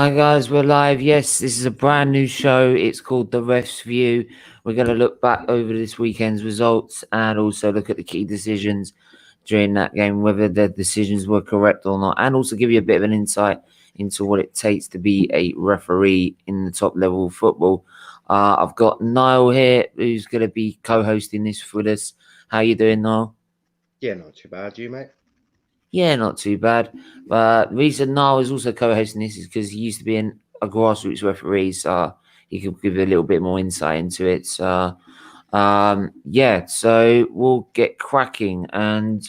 Hi guys, we're live. Yes, this is a brand new show. It's called The Ref's View. We're going to look back over this weekend's results and also look at the key decisions during that game, whether the decisions were correct or not, and also give you a bit of an insight into what it takes to be a referee in the top level of football. I've got Niall here, who's going to be co-hosting this with us. How you doing, Niall? Yeah, not too bad. You, mate? Yeah, not too bad. But the reason Niall is also co-hosting this is because he used to be a grassroots referee, so he could give a little bit more insight into it. So, yeah, so we'll get cracking and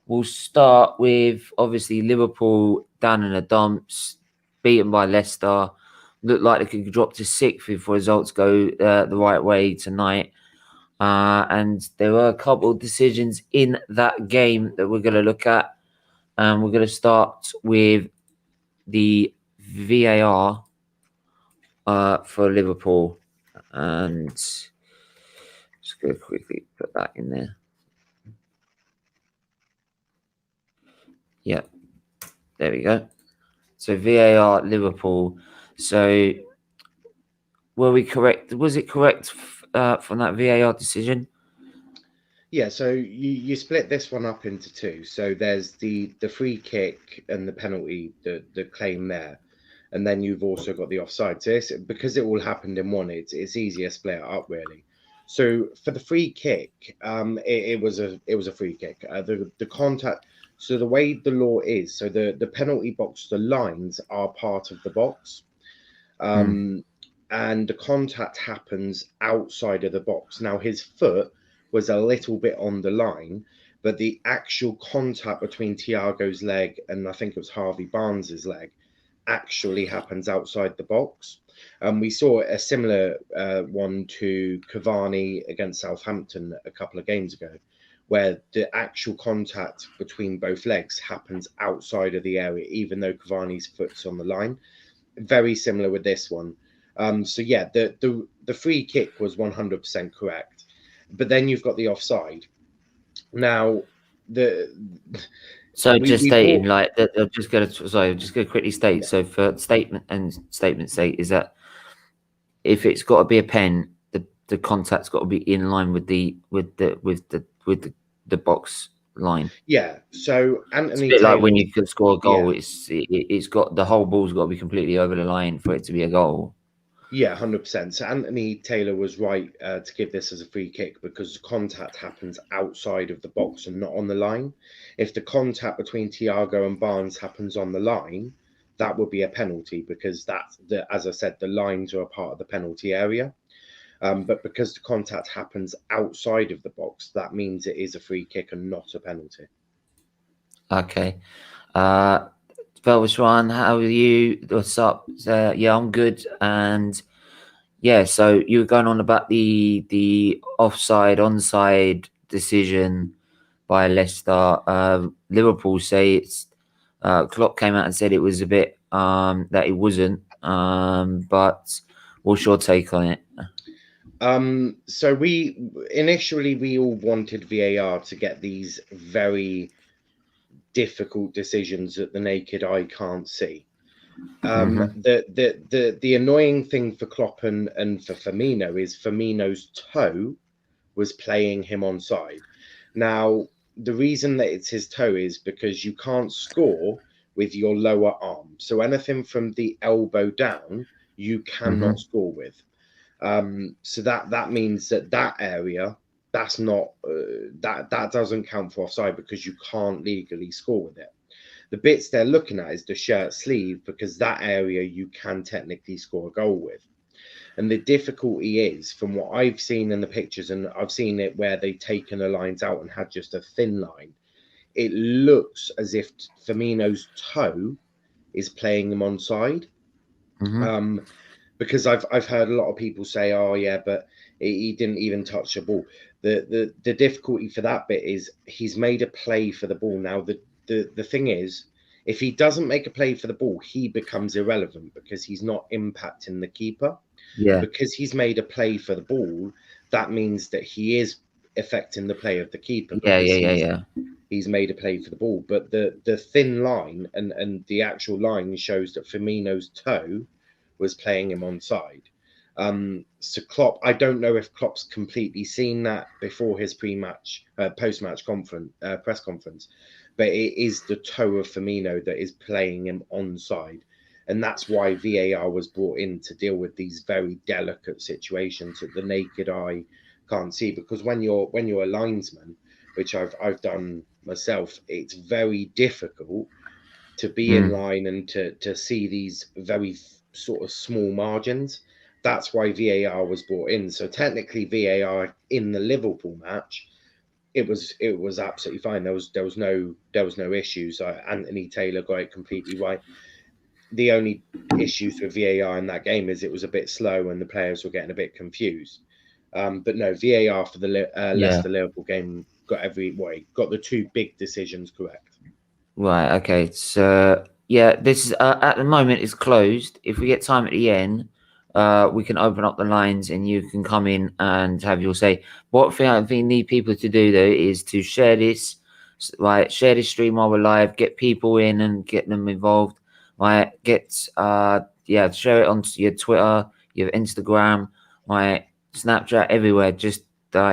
we'll start with obviously Liverpool down in the dumps, beaten by Leicester. Looked like they could drop to sixth if results go the right way tonight. And there were a couple of decisions in that game that we're going to look at. And we're going to start with the VAR for Liverpool. And just going to quickly put that in there. Yeah, there we go. So VAR Liverpool. So were we correct? Was it correct from that VAR decision? Yeah, so you split this one up into two. So there's the free kick and the penalty, the claim there, and then you've also got the offside. So because it all happened in one, it's easier to split it up really. So for the free kick, it was a free kick. The contact. So the way the law is, so the penalty box, the lines are part of the box, and the contact happens outside of the box. Now his foot was a little bit on the line, but the actual contact between Thiago's leg and I think it was Harvey Barnes's leg actually happens outside the box. We saw a similar one to Cavani against Southampton a couple of games ago, where the actual contact between both legs happens outside of the area, even though Cavani's foot's on the line. Very similar with this one. So yeah, the free kick was 100% correct. But then you've got the offside. Now, so just stating like that. I'm just going to quickly state. Yeah. So for statement state is that if it's got to be a pen, the contact's got to be in line with the box line. Yeah. So Anthony it's a bit Taylor, like when you could score a goal. Yeah. It's got the whole ball's got to be completely over the line for it to be a goal. Yeah, 100%. So Anthony Taylor was right to give this as a free kick because contact happens outside of the box and not on the line. If the contact between Thiago and Barnes happens on the line, that would be a penalty because as I said, the lines are a part of the penalty area. But because the contact happens outside of the box, that means it is a free kick and not a penalty. Okay. Velvisran, how are you? What's up? Yeah, I'm good. And yeah, so you were going on about the onside decision by Leicester. Liverpool say it's Klopp came out and said it was a bit that it wasn't. But what's your take on it? So we initially all wanted VAR to get these very difficult decisions that the naked eye can't see. The annoying thing for Klopp and for Firmino is Firmino's toe was playing him onside. Now, the reason that it's his toe is because you can't score with your lower arm. So anything from the elbow down, you cannot score with. So that means that area, that's not that doesn't count for offside because you can't legally score with it. The bits they're looking at is the shirt sleeve because that area you can technically score a goal with. And the difficulty is, from what I've seen in the pictures, and I've seen it where they've taken the lines out and had just a thin line, it looks as if Firmino's toe is playing him onside. Because I've heard a lot of people say, oh yeah, but he didn't even touch the ball. The difficulty for that bit is he's made a play for the ball. Now the thing is, if he doesn't make a play for the ball, he becomes irrelevant because he's not impacting the keeper. Yeah. Because he's made a play for the ball, that means that he is affecting the play of the keeper. Yeah. he's made a play for the ball. But the thin line and the actual line shows that Firmino's toe was playing him onside. So Klopp, I don't know if Klopp's completely seen that before his post-match press conference, but it is the toe of Firmino that is playing him onside. And that's why VAR was brought in to deal with these very delicate situations that the naked eye can't see. Because when you're a linesman, which I've done myself, it's very difficult to be in line and to see these very sort of small margins. That's why VAR was brought in. So technically, VAR in the Liverpool match, it was absolutely fine. There was no issues. Anthony Taylor got it completely right. The only issues with VAR in that game is it was a bit slow and the players were getting a bit confused. But no, VAR for the Leicester Liverpool game got got the two big decisions correct. Right. Okay. So yeah, this is at the moment it's closed. If we get time at the end, we can open up the lines and you can come in and have your say. What thing I think we need people to do though is to share this, right? Share this stream while we're live. Get people in and get them involved. Right? Share it onto your Twitter, your Instagram, right? Snapchat, everywhere. Just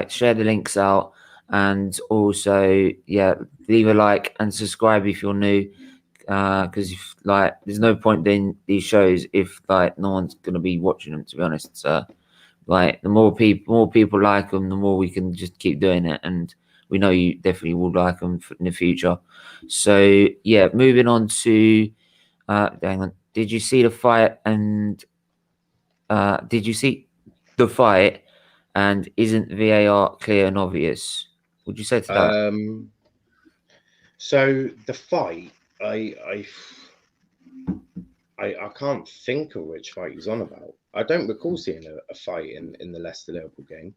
share the links out, and also leave a like and subscribe if you're new, because there's no point doing these shows if no one's gonna be watching them, to be honest. So the more people like them, the more we can just keep doing it, and we know you definitely will like them in the future. So yeah, moving on to hang on, did you see the fight? And did you see the fight? And isn't VAR clear and obvious? Would you say to that? So the fight, I can't think of which fight he's on about. I don't recall seeing a fight in the Leicester Liverpool game.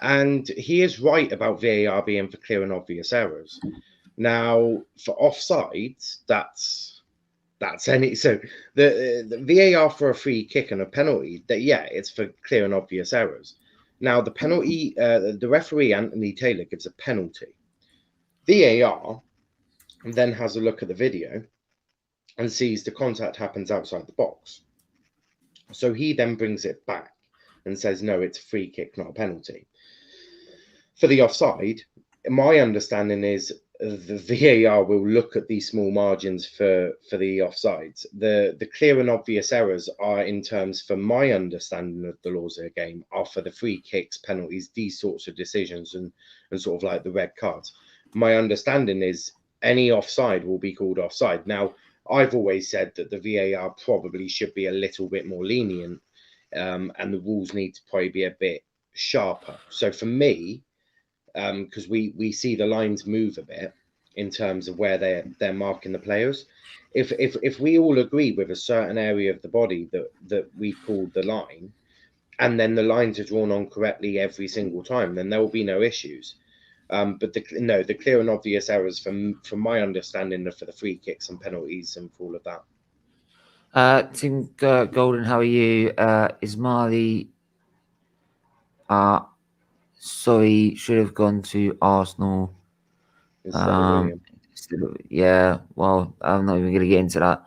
And he is right about VAR being for clear and obvious errors. Now, for offsides, that's any. So the VAR for a free kick and a penalty, it's for clear and obvious errors. Now, the penalty, the referee, Anthony Taylor, gives a penalty. VAR then has a look at the video and sees the contact happens outside the box. So he then brings it back and says, no, it's a free kick, not a penalty. For the offside, my understanding is the VAR will look at these small margins for the offsides. The clear and obvious errors are in terms, for my understanding of the laws of the game, are for the free kicks, penalties, these sorts of decisions, and sort of like the red cards. My understanding is any offside will be called offside. Now, I've always said that the VAR probably should be a little bit more lenient, and the rules need to probably be a bit sharper. So for me, because we see the lines move a bit in terms of where they're marking the players. If we all agree with a certain area of the body that we've called the line, and then the lines are drawn on correctly every single time, then there will be no issues. But the clear and obvious errors, from my understanding, are for the free kicks and penalties and for all of that. Tim Golden, how are you? Ismaili, sorry, should have gone to Arsenal. Yeah, well, I'm not even going to get into that.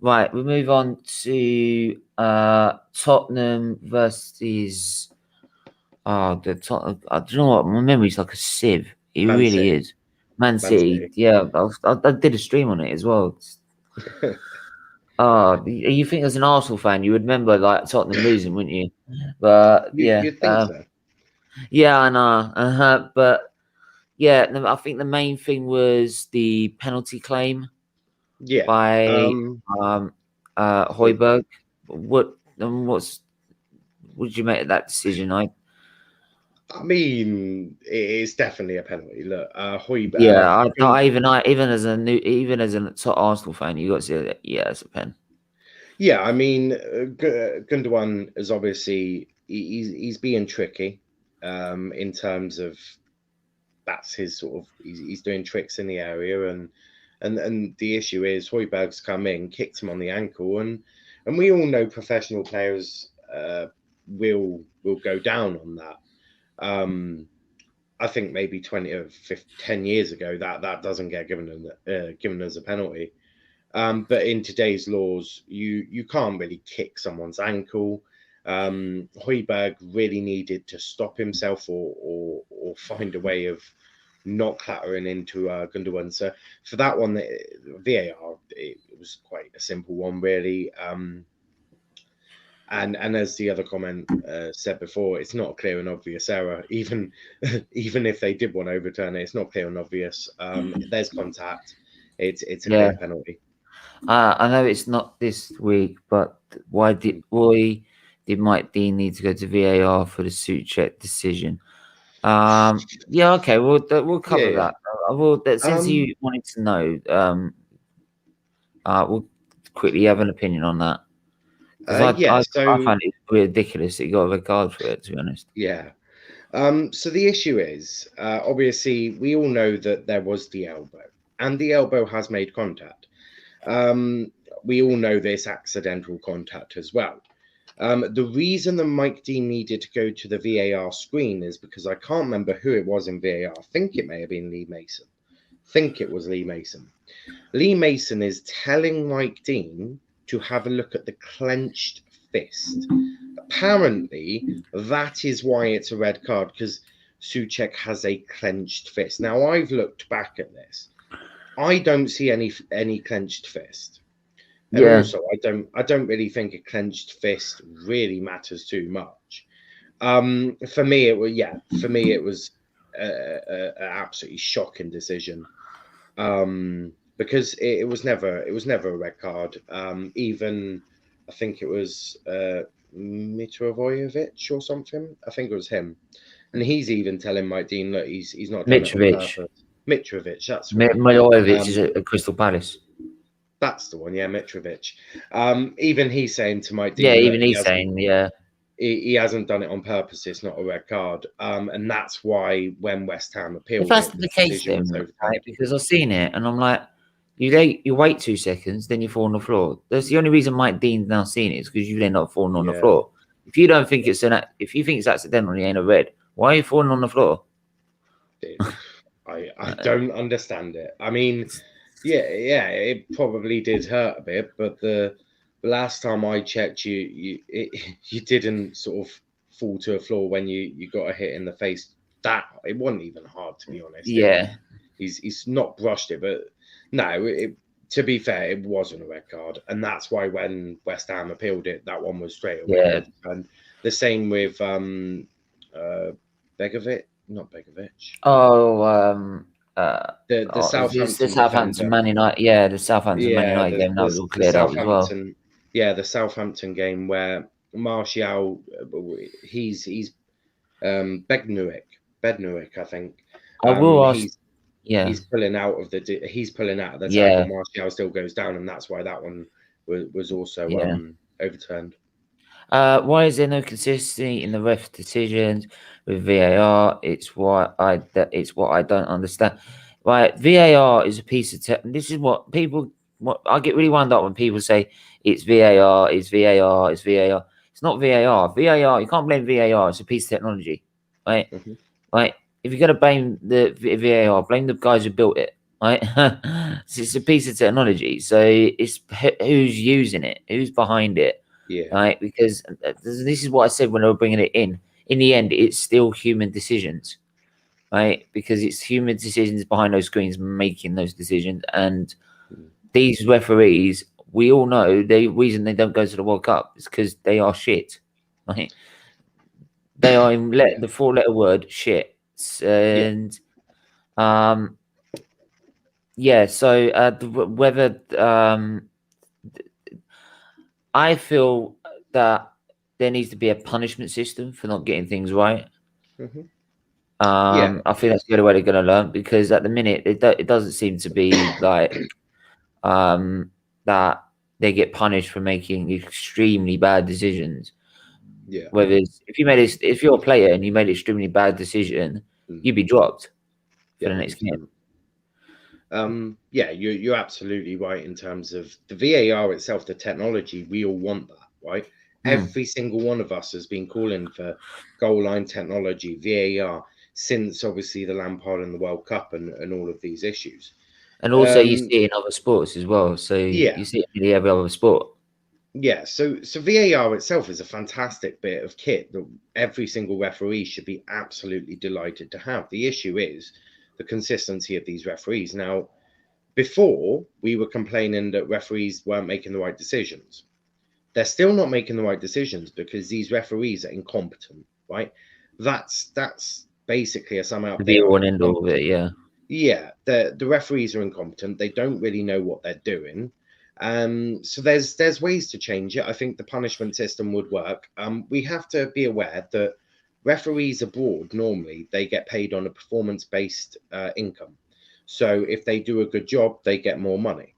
Right, we move on to Tottenham versus. The Tottenham. Do you know what? My memory's like a sieve. It Man really City. is. Man City. Yeah, I did a stream on it as well. You think as an Arsenal fan, you would remember Tottenham losing, wouldn't you? But You'd think so. Yeah, I know. But yeah, I think the main thing was the penalty claim. Yeah. By Højbjerg. What did you make of that decision? I mean, it's definitely a penalty. Look, Højbjerg. Yeah, even as a top Arsenal fan, you got to say that. Yeah, it's a pen. Yeah, I mean, Gundogan is obviously he's being tricky, in terms of that's his sort of he's doing tricks in the area, and the issue is Højbjerg's come in, kicked him on the ankle, and we all know professional players will go down on that. I think maybe 20 or 10 years ago that doesn't get given as a penalty. But in today's laws, you can't really kick someone's ankle. Højbjerg really needed to stop himself or find a way of not clattering into Gundogan. So for that one, VAR, it was quite a simple one, really. And as the other comment said before, it's not a clear and obvious error. Even if they did want to overturn it, it's not clear and obvious. There's contact. It's a clear penalty. I know it's not this week, but why did Mike Dean need to go to VAR for the Souček decision? Yeah, okay, we'll cover that. Since you wanted to know, we'll quickly have an opinion on that. I find it ridiculous that you got a red card for it, to be honest. Yeah. So the issue is, obviously, we all know that there was the elbow, and the elbow has made contact. We all know this accidental contact as well. The reason that Mike Dean needed to go to the VAR screen is because I can't remember who it was in VAR. I think it may have been Lee Mason. I think it was Lee Mason. Lee Mason is telling Mike Dean to have a look at the clenched fist. Apparently, that is why it's a red card, because Souček has a clenched fist. Now, I've looked back at this. I don't see any clenched fist. And also, I don't really think a clenched fist really matters too much. For me, it was an absolutely shocking decision. Because it was never a red card. Even I think it was Mitrovic or something. I think it was him, and he's even telling Mike Dean, look, he's not done Mitrovic. It on purpose. Mitrovic, that's right. Milojevic is at Crystal Palace. That's the one, yeah, Mitrovic. Even he's saying to Mike Dean, yeah, even he's saying, yeah, he hasn't done it on purpose. It's not a red card, and that's why when West Ham appealed, if that's the case, then right, because I've seen it, and I'm like, you wait 2 seconds, then you fall on the floor. That's the only reason Mike Dean's now seen it, is because you end up falling on the floor. If you don't think if you think it's accidental, and it ain't a red. Why are you falling on the floor? I don't understand it. I mean, yeah, it probably did hurt a bit, but the last time I checked, you didn't sort of fall to the floor when you got a hit in the face. That it wasn't even hard, to be honest. Yeah, he's not brushed it, but no, to be fair, it wasn't a red card, and that's why when West Ham appealed it, that one was straight away. Yeah. And the same with Begovic. Not Begovic. The Southampton Man United. Yeah, the Southampton Man United game that was all cleared up as well. Yeah, the Southampton game where Martial, he's Bednarek, I think. I will ask. He's pulling out of the tackle. Martial still goes down, and that's why that one was also overturned. Why is there no consistency in the ref decisions with VAR? It's what I don't understand. Right, VAR is a piece of tech. This is what I get really wound up when people say it's VAR, it's VAR, it's VAR. It's not VAR. VAR, you can't blame VAR. It's a piece of technology, right? Mm-hmm. Right. If you're gonna blame the VAR, blame the guys who built it, right? It's a piece of technology, so it's who's using it, who's behind it. Yeah. Right, because this is what I said when I was bringing it in. In the end, it's still human decisions, right? Because it's human decisions behind those screens making those decisions. And these referees, we all know the reason they don't go to the World Cup is because they are shit, right? They are in the 4-letter word shit. And so whether I feel that there needs to be a punishment system for not getting things right. Mm-hmm. I think that's the only way they're going to learn, because at the minute it doesn't seem to be like that they get punished for making extremely bad decisions. Yeah. Whether if you're a player and you made an extremely bad decision, you'd be dropped for the next game. You're absolutely right in terms of the VAR itself, the technology. We all want that, right? Every single one of us has been calling for goal line technology, VAR. since obviously the Lampard and the World Cup and all of these issues. And also, you see it in other sports as well. So Yeah. you see it in nearly every other sport. Yeah, so VAR itself is a fantastic bit of kit that every single referee should be absolutely delighted to have. The issue is the consistency of these referees. Now, before we were complaining that referees weren't making the right decisions. They're still not making the right decisions because these referees are incompetent, right? That's basically a sum up. The They be are all and end all of it, incompetent. yeah. Yeah, the referees are incompetent. They don't really know what they're doing. So there's ways to change it. I think the punishment system would work. We have to be aware that referees abroad normally they get paid on a performance-based income. So if they do a good job, they get more money.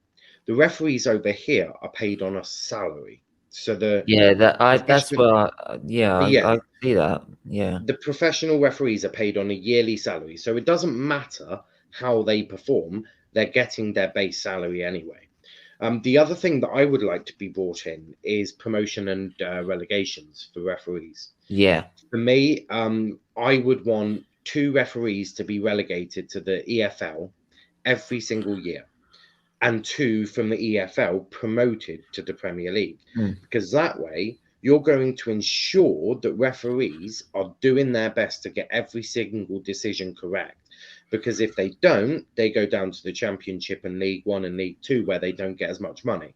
The referees over here are paid on a salary. So Yeah, that's professional, where yeah, I see that. Yeah. the professional referees are paid on a yearly salary. So it doesn't matter how they perform, they're getting their base salary anyway. The other thing that I would like to be brought in is promotion and relegations for referees. Yeah. For me, I would want 2 referees to be relegated to the EFL every single year, and 2 from the EFL promoted to the Premier League, because that way you're going to ensure that referees are doing their best to get every single decision correct. Because if they don't, they go down to the Championship and League One and League Two where they don't get as much money.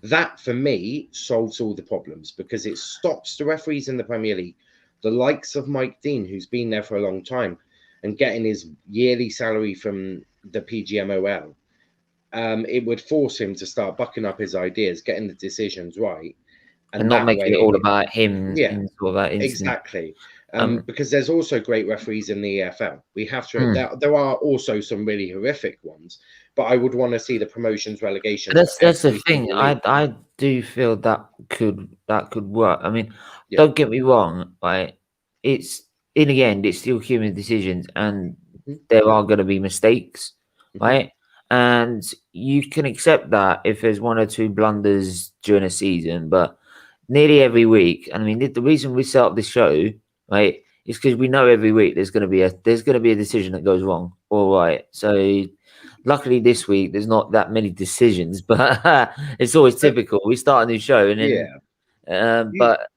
That, for me, solves all the problems because it stops the referees in the Premier League, the likes of Mike Dean, who's been there for a long time and getting his yearly salary from the PGMOL. It would force him to start bucking up his ideas, getting the decisions right, And and not that making it way, all about him yeah, in sort of that instance. exactly. Because there's also great referees in the EFL. We have to. There are also some really horrific ones, but I would want to see the promotions, relegations. That's the Every thing. single league. I do feel that could work. I mean, Yeah. don't get me wrong, right? It's in the end, it's still human decisions, and there are going to be mistakes, right? And you can accept that if there's 1 or 2 blunders during a season, but nearly every week. I mean, the reason we set up this show, right, is because we know every week there's going to be a decision that goes wrong. All right, so luckily this week there's not that many decisions, but it's always typical. We start a new show and then, Yeah. but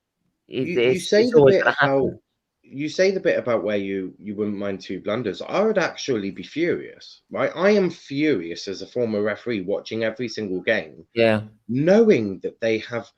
You say it's the always bit going to about happen. you say the bit about where you wouldn't mind 2 blunders. I would actually be furious, right? I am furious as a former referee watching every single game, Yeah, knowing that they have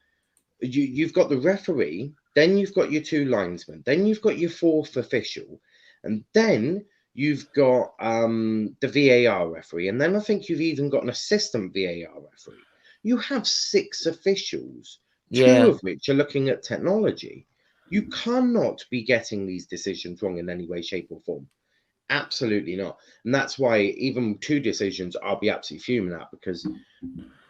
you've got the referee, then you've got your 2 linesmen, then you've got your 4th official, and then you've got the VAR referee, and then I think you've even got an assistant VAR referee. You have 6 officials, 2 yeah. of which are looking at technology. You cannot be getting these decisions wrong in any way, shape, or form. Absolutely not. And that's why even 2 decisions I'll be absolutely fuming at, because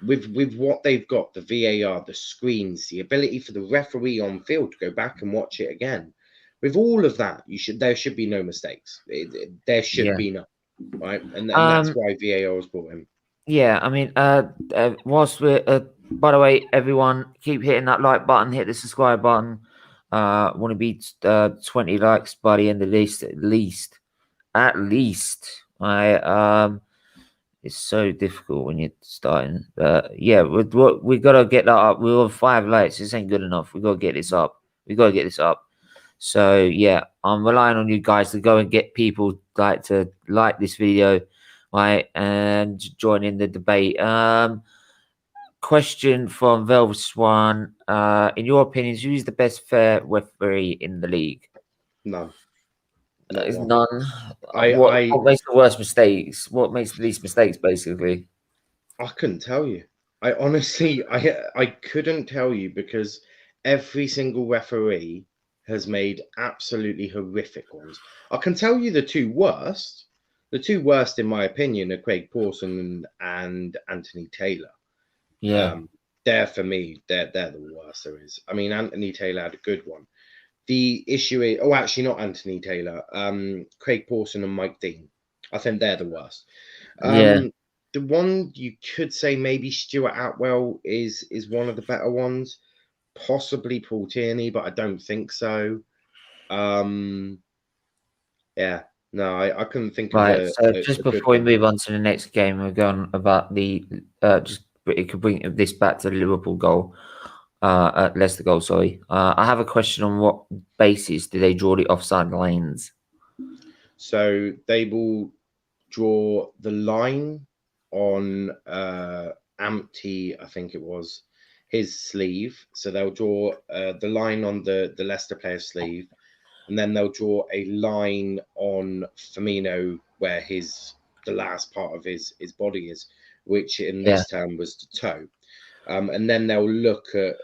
with what they've got, the VAR, the screens, the ability for the referee on field to go back and watch it again, with all of that, there should be no mistakes. There should Yeah. be none, right? And that's why VAR was brought in. Yeah, I mean, whilst we're, by the way, everyone, keep hitting that like button, hit the subscribe button. Want to beat 20 likes by the end of this, at least. It's so difficult when you're starting. Yeah, we got to get that up. We're on 5 likes. This ain't good enough. We got to get this up. We got to get this up. So yeah, I'm relying on you guys to go and get people to like this video, right, and join in the debate. Question from Velvet Swan. In your opinions, who's the best fair referee in the league? None. Not Is one. none. What I makes the worst mistakes? What makes the least mistakes, basically? I couldn't tell you. I honestly, I couldn't tell you, because every single referee has made absolutely horrific ones. I can tell you the 2 worst. The 2 worst, in my opinion, are Craig Pawson and Anthony Taylor. Yeah. They're, for me, they're the worst there is. I mean, Anthony Taylor had a good one. The issue is, actually not Anthony Taylor, Craig Pawson and Mike Dean. I think they're the worst. Yeah. The one you could say maybe Stuart Atwell is one of the better ones, possibly Paul Tierney, but I don't think so. Yeah, No, I couldn't think of Right. So a just good before we one. move on to the next game, we're going about the just it could bring this back to the Liverpool goal, Leicester goal. Sorry. I have a question on what basis do they draw the offside lines? So they will draw the line on Ampty, I think it was, his sleeve. So they'll draw the line on the Leicester player's sleeve, and then they'll draw a line on Firmino where the last part of his body is, which in Yeah. this term was the toe. And then they'll look at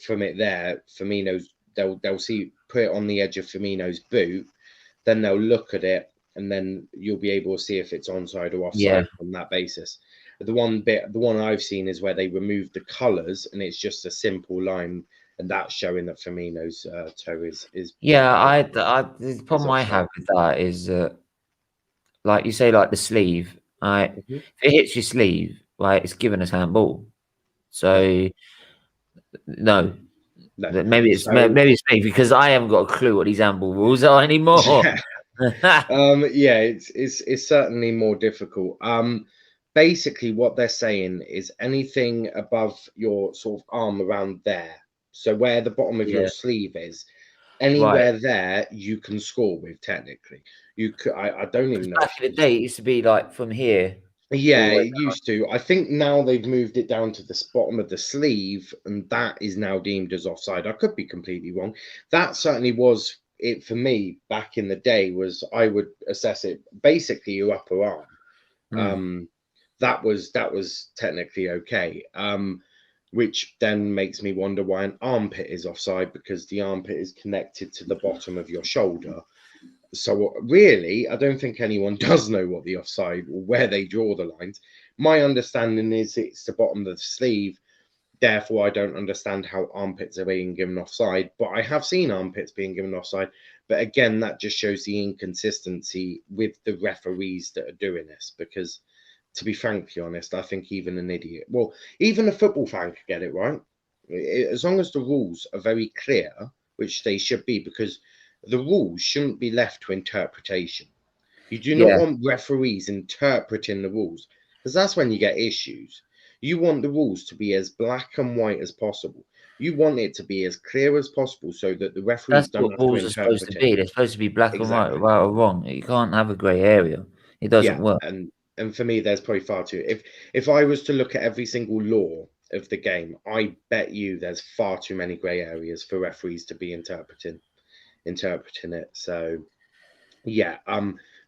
from it there, Firmino's. They'll see put it on the edge of Firmino's boot. Then they'll look at it, and then you'll be able to see if it's onside or Yeah. offside on that basis. The one I've seen is where they remove the colours, and it's just a simple line, and that's showing that Firmino's toe is Yeah. The problem I offside. have with that is like you say, like the sleeve. Right. Mhm. If it hits your sleeve, right, it's given as handball. No, So no. no. Maybe it's So maybe it's me because I haven't got a clue what these handball rules are anymore. yeah, yeah, it's certainly more difficult. Basically, what they're saying is anything above your sort of arm around there, so where the bottom of your Yeah, sleeve is, right. anywhere there you can score with. Technically, you could. I don't Because even know back if in you the can. day, it used to be like from here all Yeah, the way it used to. I think now they've moved it down to the bottom of the sleeve, and that is now deemed as offside. I could be completely wrong. That certainly was it for me back in the day. Was I would assess it basically your upper arm. down. Um, that was technically okay. Which then makes me wonder why an armpit is offside, because the armpit is connected to the bottom of your shoulder. So really, I don't think anyone does know what the offside or where they draw the lines. My understanding is it's the bottom of the sleeve. Therefore, I don't understand how armpits are being given offside. But I have seen armpits being given offside. But again, that just shows the inconsistency with the referees that are doing this. Because to be frankly honest, I think even an idiot, well, even a football fan could get it right. As long as the rules are very clear, which they should be, because the rules shouldn't be left to interpretation. You do not Yeah, want referees interpreting the rules, because that's when you get issues. You want the rules to be as black and white as possible. You want it to be as clear as possible so that the referees that's don't what have to rules are supposed to interpret it. be. They're supposed to be black and white, Exactly. right or wrong. You can't have a grey area. It doesn't Yeah, work. and for me, there's probably far too. If I was to look at every single law of the game, I bet you there's far too many grey areas for referees to be interpreting it. So yeah,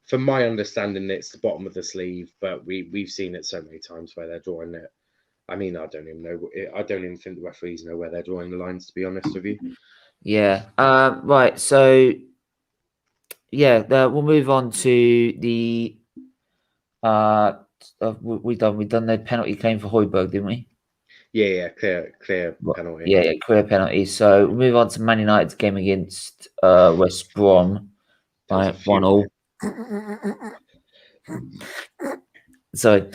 from my understanding, it's the bottom of the sleeve, but we've seen it so many times where they're drawing it. I mean, I don't even know. I don't even think the referees know where they're drawing the lines, to be honest with you. Yeah. Right. So yeah, we'll move on to the uh. We done the penalty claim for Højbjerg, didn't we? Yeah, clear penalty. Yeah, clear penalty. So we'll move on to Man United's game against West Brom. There was a Right, few here. 1-1. So,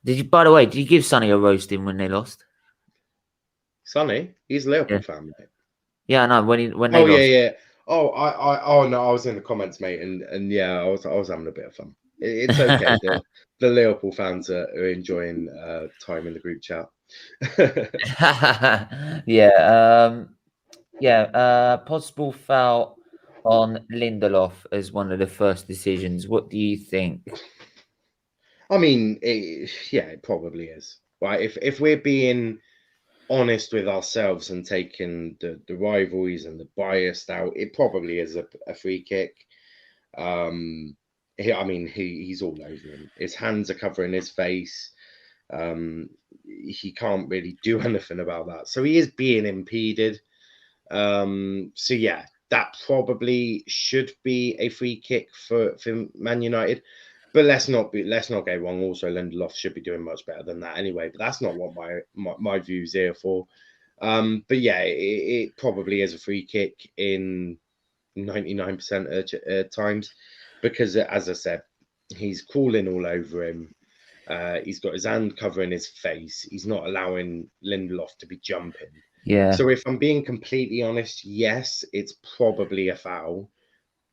did you? By the way, did you give Sonny a roasting when they lost? Sonny, he's a Yeah, Liverpool fan, mate. yeah, no. When they Oh yeah, lost, yeah. Oh, oh no, I was in the comments, mate, and yeah, I was having a bit of fun. It's okay. The Liverpool fans are enjoying time in the group chat. yeah, yeah. Possible foul on Lindelof as one of the first decisions. What do you think? I mean, yeah, it probably is. Right, if we're being honest with ourselves and taking the rivalries and the bias out, it probably is a free kick. I mean, he's all over him. His hands are covering his face. He can't really do anything about that. So he is being impeded. So yeah, that probably should be a free kick for Man United. But let's not get wrong. Also, Lindelof should be doing much better than that anyway. But that's not what my view's here for. But yeah, it probably is a free kick in 99% of times, because as I said, he's crawling all over him. He's got his hand covering his face. He's not allowing Lindelof to be jumping. Yeah, So if I'm being completely honest, yes, it's probably a foul.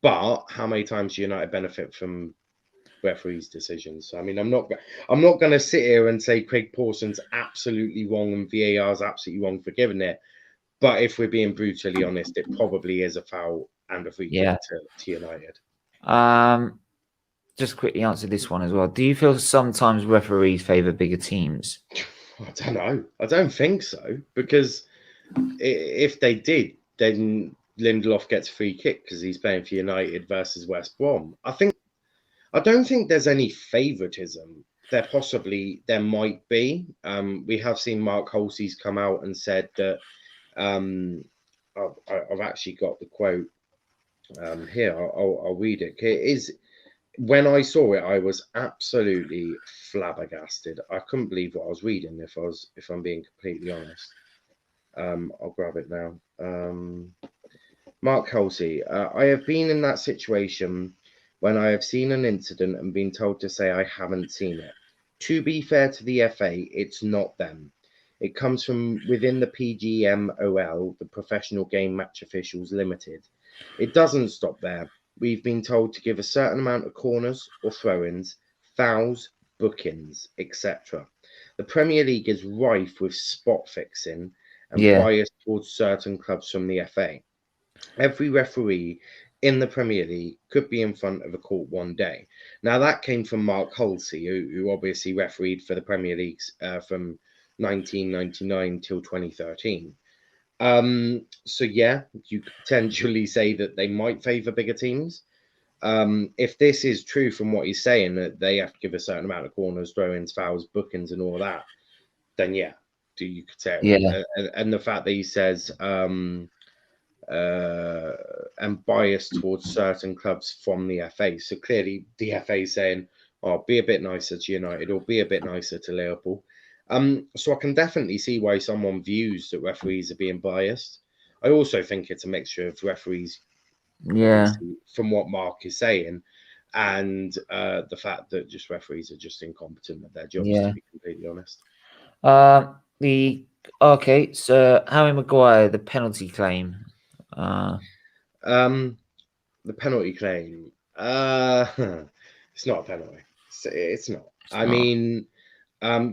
But how many times do United benefit from referees' decisions? I mean, I'm not going to sit here and say Craig Pawson's absolutely wrong and VAR's absolutely wrong for giving it. But if we're being brutally honest, it probably is a foul and a free kick to United. Just quickly answer this one as well. Do you feel sometimes referees favour bigger teams? I don't know. I don't think so, because if they did, then Lindelof gets a free kick because he's playing for United versus West Brom. I don't think there's any favouritism. There might be. We have seen Mark Holsey's come out and said that. I've actually got the quote here. I'll read it. It is. When I saw it, I was absolutely flabbergasted. I couldn't believe what I was reading. If I'm being completely honest, I'll grab it now. Mark Halsey, I have been in that situation when I have seen an incident and been told to say I haven't seen it. To be fair to the FA, it's not them. It comes from within the PGMOL, the Professional Game Match Officials Limited. It doesn't stop there. We've been told to give a certain amount of corners or throw-ins, fouls, bookings, etc. The Premier League is rife with spot fixing and bias towards certain clubs from the FA. Every referee in the Premier League could be in front of a court one day. Now, that came from Mark Halsey, who obviously refereed for the Premier League from 1999 till 2013. So yeah, you could potentially say that they might favour bigger teams. If this is true from what he's saying, that they have to give a certain amount of corners, throw-ins, fouls, bookings, and all that, then yeah, you could say it. And the fact that he says and bias towards certain clubs from the FA. So clearly the FA is saying, oh, be a bit nicer to United or be a bit nicer to Liverpool. So I can definitely see why someone views that referees are being biased. I also think it's a mixture of referees, from what Mark is saying, and the fact that just referees are just incompetent at their jobs, to be completely honest. So Harry Maguire, the penalty claim. The penalty claim. It's not a penalty. It's not. I mean,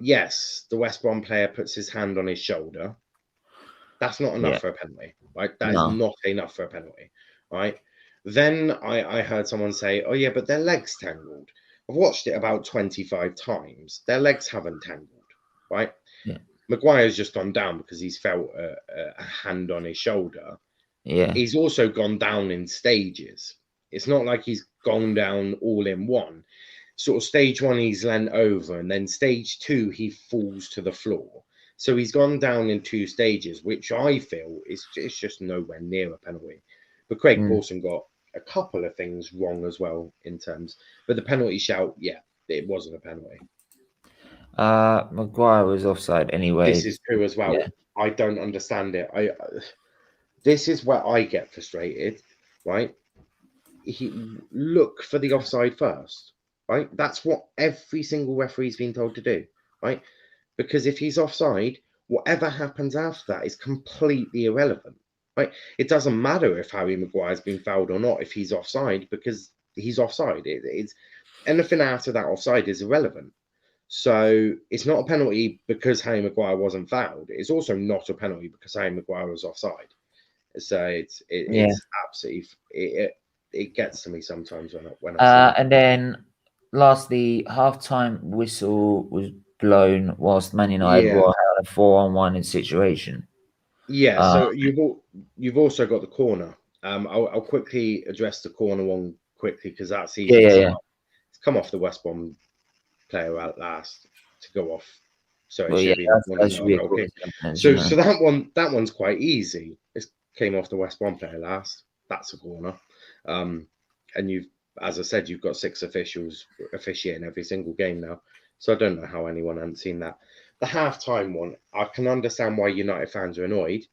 yes, the West Brom player puts his hand on his shoulder. That's not enough for a penalty, right? That is not enough for a penalty, right? Then I heard someone say, "Oh yeah, but their legs tangled." I've watched it about 25 times. Their legs haven't tangled, right? Yeah. Maguire's just gone down because he's felt a hand on his shoulder. Yeah. He's also gone down in stages. It's not like he's gone down all in one. Sort of stage one, he's leant over, and then stage two, he falls to the floor. So he's gone down in two stages, which I feel is just nowhere near a penalty. But Craig Pawson got a couple of things wrong as well in terms. But the penalty shout, yeah, it wasn't a penalty. Maguire was offside anyway. This is true as well. Yeah. I don't understand it. This is where I get frustrated, right? Look for the offside first, right? That's what every single referee's been told to do, right? Because if he's offside, whatever happens after that is completely irrelevant, right? It doesn't matter if Harry Maguire's been fouled or not if he's offside, because he's offside. It's anything after that offside is irrelevant. So it's not a penalty because Harry Maguire wasn't fouled. It's also not a penalty because Harry Maguire was offside. So it's absolutely it gets to me sometimes when I see and then lastly, halftime whistle was blown whilst Man United were out a 4-on-1 situation. Yeah, so you've also got the corner. I'll quickly address the corner one quickly because that's easy. It's come off the West Brom player out last to go off. So it should be okay. So that one's quite easy. It came off the West Brom player last. That's a corner. And you've, as I said, you've got 6 officials officiating every single game now. So I don't know how anyone hadn't seen that. The half-time one, I can understand why United fans are annoyed.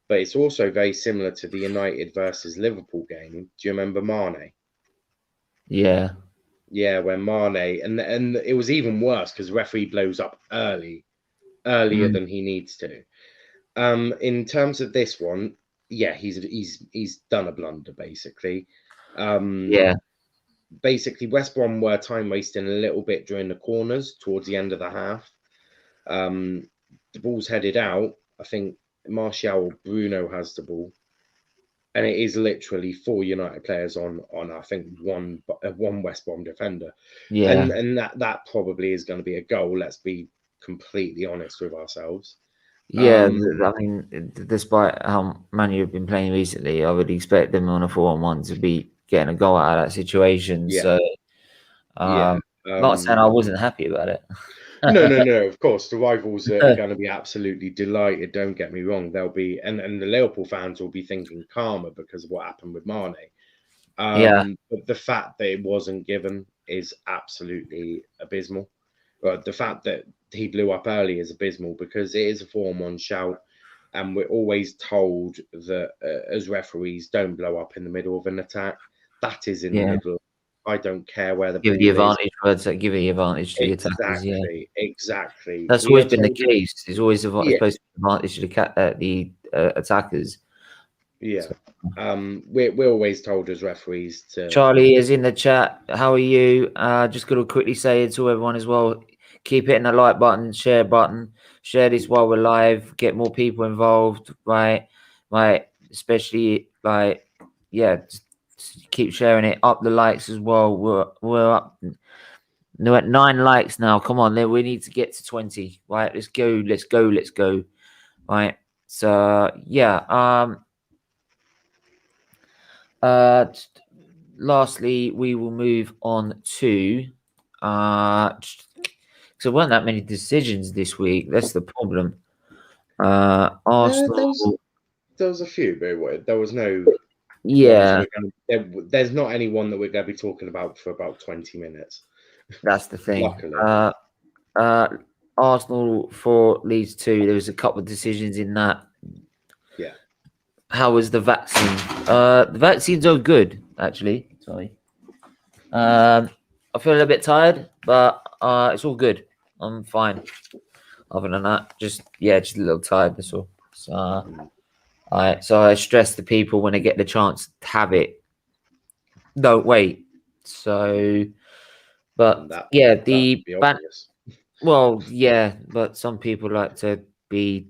But it's also very similar to the United versus Liverpool game. Do you remember Mane? Yeah. Yeah, when Mane, and it was even worse because the referee blows up earlier than he needs to. In terms of this one, yeah, he's done a blunder basically. Yeah, Basically, West Brom were time wasting a little bit during the corners towards the end of the half. The ball's headed out. I think Martial or Bruno has the ball, and it is literally 4 United players on I think one West Brom defender, yeah, and that probably is going to be a goal. Let's be completely honest with ourselves. yeah. I mean, despite how Man U have been playing recently, I would expect them on a 4-on-1 to be getting a goal out of that situation. Yeah, So, yeah. not saying I wasn't happy about it. No. Of course, the rivals are going to be absolutely delighted. Don't get me wrong. They'll be, and the Liverpool fans will be thinking karma because of what happened with Mane. Yeah, But the fact that it wasn't given is absolutely abysmal. The fact that he blew up early is abysmal because it is a 4-on-1 shout, and we're always told that as referees, don't blow up in the middle of an attack. That is in the yeah. middle. I don't care where the Give the ball is. advantage, words that give the advantage to the attackers. Yeah, Exactly. that's We always are been the told. case. It's always Yeah, supposed to be advantage to the attackers. yeah. So, We're always told as referees to. Charlie is in the chat. How are you? Just got to quickly say to everyone as well. Keep hitting the like button, share button, share this while we're live. Get more people involved, right? Right, especially like, yeah. Just keep sharing it. Up the likes as well. We're up. We're at 9 likes now. Come on, then we need to get to 20. Right, let's go. Let's go. Let's go. Right. So yeah. Lastly, we will move on to so there weren't that many decisions this week. That's the problem. Arsenal. There was a few, but there was no ones Yeah, there's not anyone that we're going to be talking about for about 20 minutes. that's the thing. Luckily. Arsenal 4 Leeds 2. There was a couple of decisions in that. Yeah. How was the vaccine? The vaccines are good, actually. Sorry. I feel a little bit tired, but it's all good. I'm fine. Other than that, just a little tired. That's all. So I stress the people when they get the chance to have it, don't wait. So, but well, yeah, but some people like to be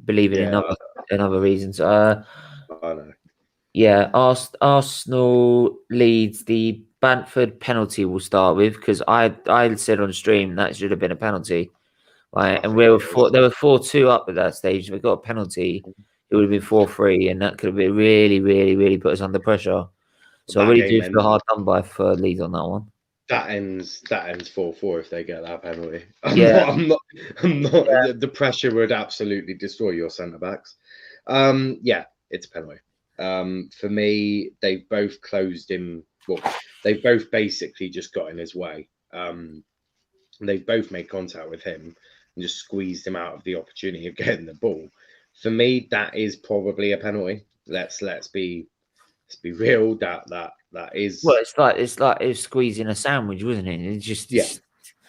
believing in other reasons. I know. Yeah, Arsenal leads. The Bamford penalty will start with because I said on stream that should have been a penalty, right? And they were 4-2 up at that stage. If we got a penalty, it would have been 4-3, and that could have been really, really, really put us under pressure. So I really do feel hard done by for Leeds on that one. That ends 4-4 if they get that penalty. I'm not. Yeah. The pressure would absolutely destroy your centre backs. Yeah, it's a penalty. For me, they've both closed him. Well, they've both basically just got in his way. They've both made contact with him and just squeezed him out of the opportunity of getting the ball. For me, that is probably a penalty. Let's be real. That is. Well, it's like squeezing a sandwich, wasn't it? It's just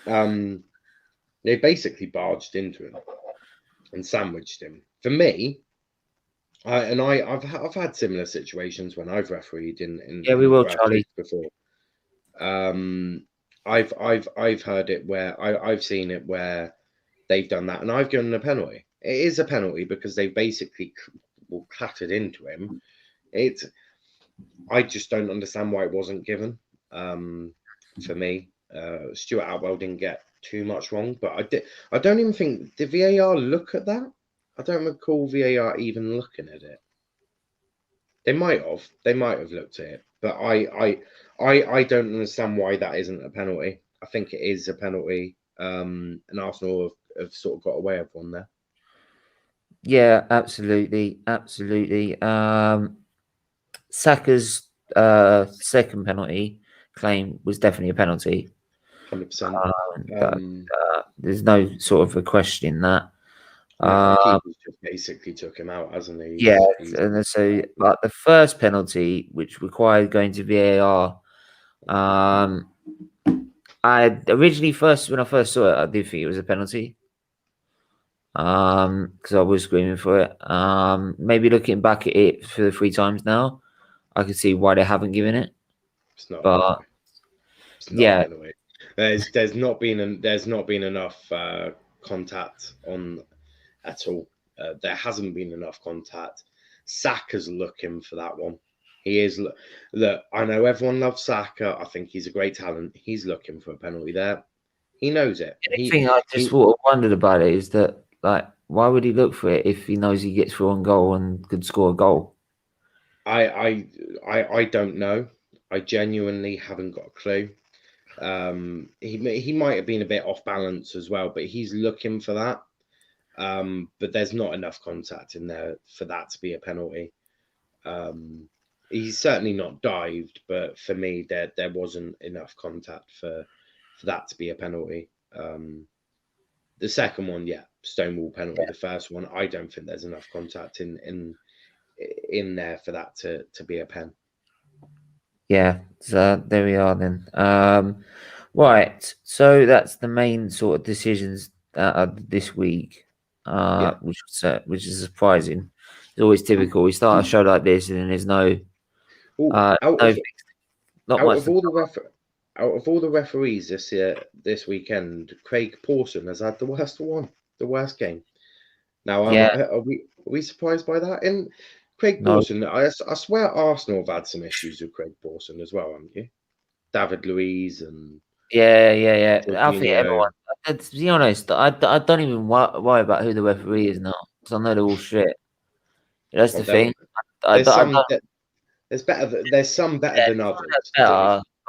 They basically barged into him and sandwiched him. For me, I've had similar situations when I've refereed in we will, Charlie, before. I've heard it where I've seen it where they've done that, and I've given a penalty. It is a penalty because they basically clattered into him. I just don't understand why it wasn't given. For me, Stuart Atwell didn't get too much wrong, but I don't even think did VAR look at that. I don't recall VAR even looking at it. They might have looked at it, but I don't understand why that isn't a penalty. I think it is a penalty, and Arsenal have sort of got away with one there. Yeah, absolutely. Saka's second penalty claim was definitely a penalty. 100%. There's no sort of a question in that. Keeper's just basically took him out, hasn't he? And so, but the first penalty, which required going to VAR, I originally when I first saw it, I did think it was a penalty. because I was screaming for it. Maybe looking back at it for the 3 times now, I can see why they haven't given it. It's not a But penalty. It's not a penalty. There's not been enough contact on at all. There hasn't been enough contact. Saka's looking for that one. He is. Look, I know everyone loves Saka. I think he's a great talent. He's looking for a penalty there. He knows it. The thing I just sort of wondered about it is that, like, why would he look for it if he knows he gets through on goal and could score a goal? I don't know. I genuinely haven't got a clue. He might have been a bit off balance as well, but he's looking for that. But there's not enough contact in there for that to be a penalty. He's certainly not dived, but for me, there wasn't enough contact for that to be a penalty. The second one, yeah, Stonewall penalty. The first one, I don't think there's enough contact in there for that to be a pen. Yeah, so there we are then. Right, so that's the main sort of decisions this week, which is surprising. It's always typical. We start a show like this, and then there's no out of all the referees this weekend, Craig Pawson has had the worst game. Now, are we surprised by that? And Craig Pawson, I swear Arsenal have had some issues with Craig Pawson as well, haven't you? David Luiz and yeah. I think everyone. To be honest, I don't even worry about who the referee is now, because I know they're all shit. That's the thing. There's some better than others.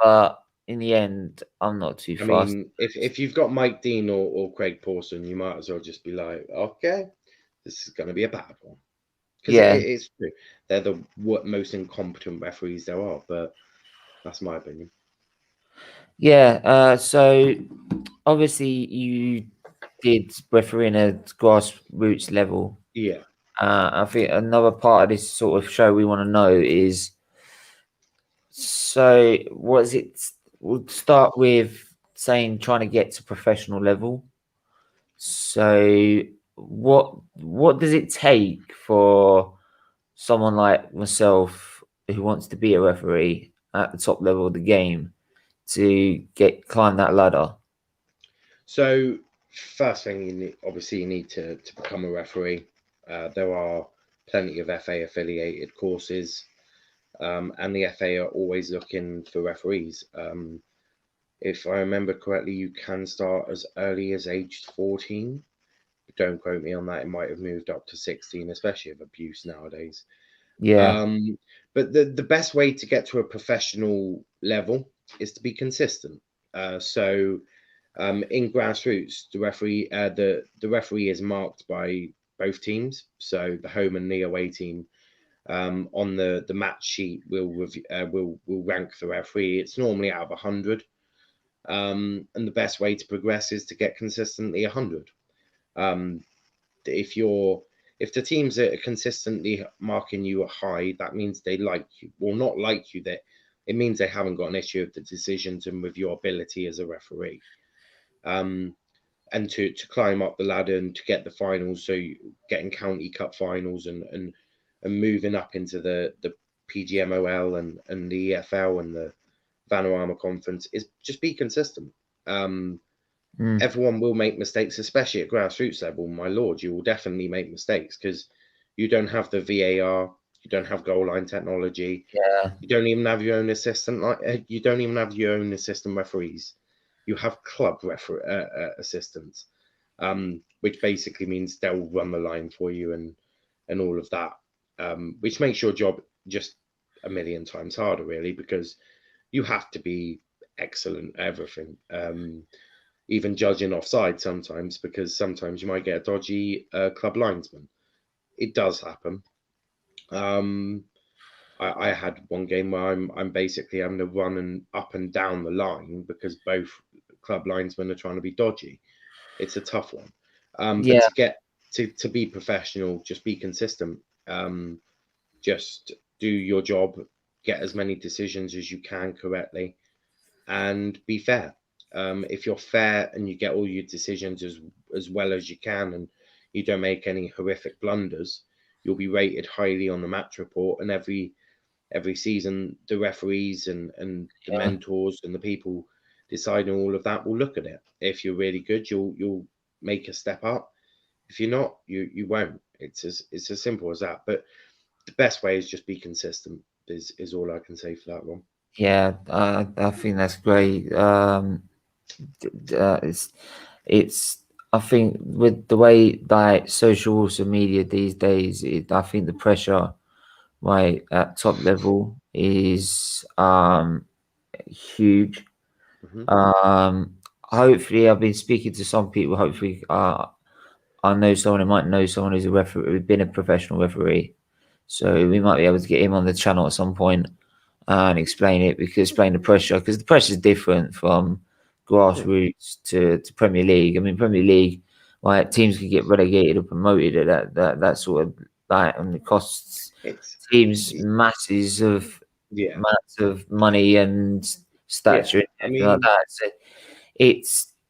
But in the end, I'm not too fast. I mean, if you've got Mike Dean or Craig Pawson, you might as well just be like, okay, this is going to be a bad one. Because it's true. They're the most incompetent referees there are, but that's my opinion. Yeah, so obviously you did referee in a grassroots level. Yeah. I think another part of this sort of show we want to know is, so was it, we'll start with saying trying to get to professional level. So what does it take for someone like myself who wants to be a referee at the top level of the game to climb that ladder? So first thing, you need to become a referee. There are plenty of FA affiliated courses, and the FA are always looking for referees. If I remember correctly, you can start as early as age 14. Don't quote me on that. It might have moved up to 16, especially with abuse nowadays. Yeah. But the best way to get to a professional level is to be consistent. So in grassroots, the referee is marked by both teams. So the home and the away team on the match sheet will rank the referee. It's normally out of 100. And the best way to progress is to get consistently 100. If the teams are consistently marking you high, that means they like you. Well, not like you. That it means they haven't got an issue with the decisions and with your ability as a referee. And to climb up the ladder and to get the finals, so getting county cup finals and moving up into the PGMOL and the EFL and the Vanarama Conference is just be consistent. Everyone will make mistakes, especially at grassroots level. My lord, you will definitely make mistakes because you don't have the VAR, you don't have goal line technology, you don't even have your own assistant. You don't even have your own assistant referees. You have club assistants, which basically means they'll run the line for you and all of that, which makes your job just a million times harder, really, because you have to be excellent at everything. Even judging offside sometimes, because sometimes you might get a dodgy club linesman. It does happen. I had one game where I'm basically having to run up and down the line because both club linesmen are trying to be dodgy. It's a tough one. But to get to be professional, just be consistent. Just do your job, get as many decisions as you can correctly, and be fair. If you're fair and you get all your decisions as well as you can, and you don't make any horrific blunders, you'll be rated highly on the match report. And every season, the referees and the mentors and the people deciding all of that will look at it. If you're really good, you'll make a step up. If you're not, you won't. It's as simple as that. But the best way is just be consistent. Is all I can say for that one. Yeah, I think that's great. It's I think with the way like social media these days, I think the pressure right at top level is huge. Hopefully, I've been speaking to some people. Hopefully, I know someone who might know someone who's a referee, been a professional referee, so we might be able to get him on the channel at some point and explain the pressure, because the pressure is different from grassroots to Premier League. I mean, Premier League, like teams can get relegated or promoted at that sort of like, and it costs teams masses of amounts of money and stature and everything like that. So it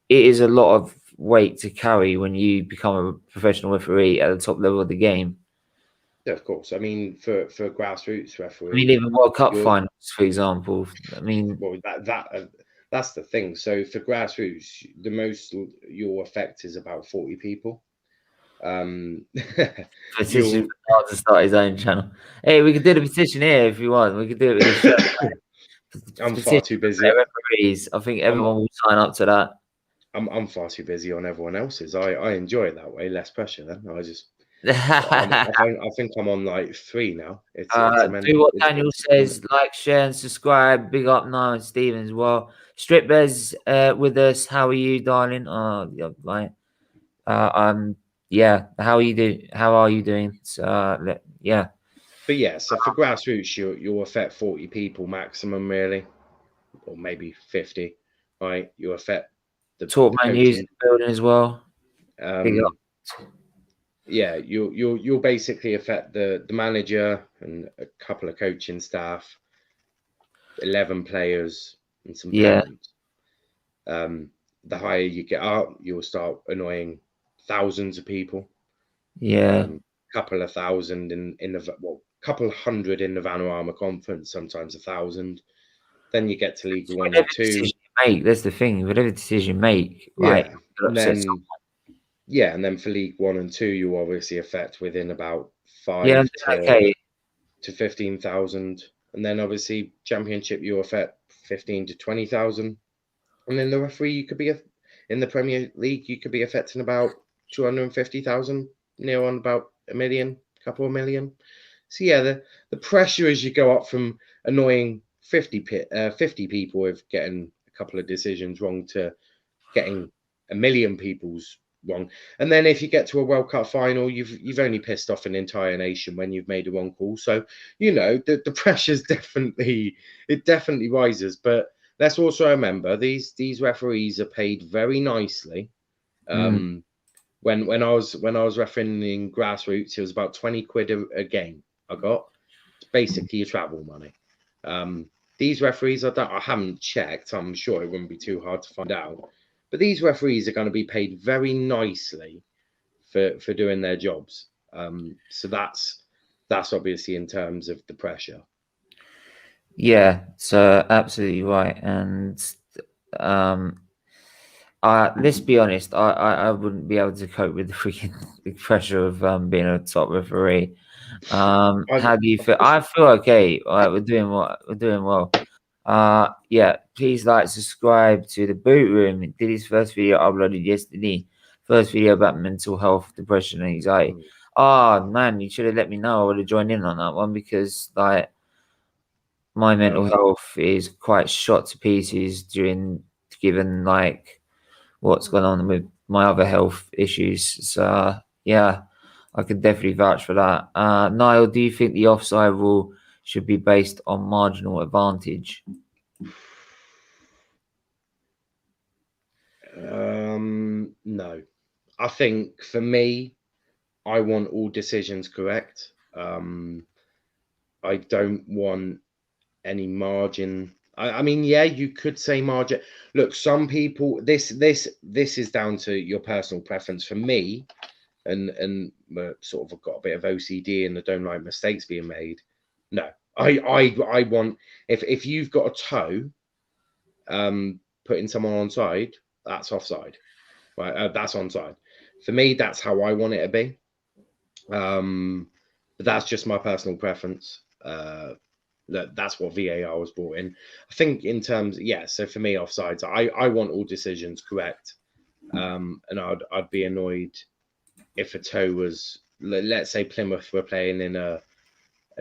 is a lot of weight to carry when you become a professional referee at the top level of the game. Yeah, of course. I mean, for a grassroots referee, I mean, even World Cup finals, for example. I mean, well, that's the thing. So for grassroots, the most you'll affect is about 40 people. Petition for to start his own channel. Hey, we could do the petition here if you want. We could do it with this show. I'm far too busy. Referees. I think everyone will sign up to that. I'm far too busy on everyone else's. I enjoy it that way, less pressure. Then I think I'm on like 3 now. It's do what Daniel says. Like, share, and subscribe. Big up Niall and Steven as well. StripBez with us. How are you, darling? Oh, right. Yeah. How are you doing? So, yeah. But yeah, so for grassroots, you'll affect 40 people maximum, really, or maybe 50. Right? You affect the Talkman news in the building as well. Yeah, you'll basically affect the manager and a couple of coaching staff, 11 players, and some parents. The higher you get up, you'll start annoying thousands of people. Yeah, couple of thousand in the couple of hundred in the Vanarama conference, sometimes 1,000. Then you get to League One and Two. That's the thing. Whatever decision you make, right? Yeah, and then for League One and Two, you obviously affect within about 5 to 15,000, and then obviously Championship you affect 15 to 20,000, and then the referee you could be in the Premier League you could be affecting about 250,000, near on about a million, couple of million. So yeah, the pressure as you go up from annoying 50 people with getting a couple of decisions wrong to getting a million people's wrong. And then if you get to a World Cup final, you've only pissed off an entire nation when you've made a wrong call. So the pressure's definitely rises. But let's also remember these referees are paid very nicely. When I was refereeing in grassroots, it was about 20 quid a game. I got it's basically your travel money. These referees, I haven't checked. I'm sure it wouldn't be too hard to find out. But these referees are going to be paid very nicely for doing their jobs. So that's obviously in terms of the pressure. Yeah, so absolutely right. And let's be honest, I wouldn't be able to cope with the freaking pressure of being a top referee. How do you feel? I feel okay. All right, we're doing well. Yeah, please like, subscribe to the Boot Room. He did his first video uploaded yesterday. First video about mental health, depression, and anxiety. Oh man, you should have let me know. I would have joined in on that one, because like my mental health is quite shot to pieces given like what's going on with my other health issues. So yeah, I could definitely vouch for that. Niall, do you think the offside rule should be based on marginal advantage? No. I think for me, I want all decisions correct. I don't want any margin. I mean, yeah, you could say margin. Look, some people, this is down to your personal preference. For me, and sort of got a bit of OCD and I don't like mistakes being made. No, I want if you've got a toe, putting someone onside, that's offside, right? That's onside. For me, that's how I want it to be. But that's just my personal preference. That's what VAR was brought in. I think in terms, so for me, offsides, I want all decisions correct. And I'd be annoyed if a toe was, let's say Plymouth were playing in a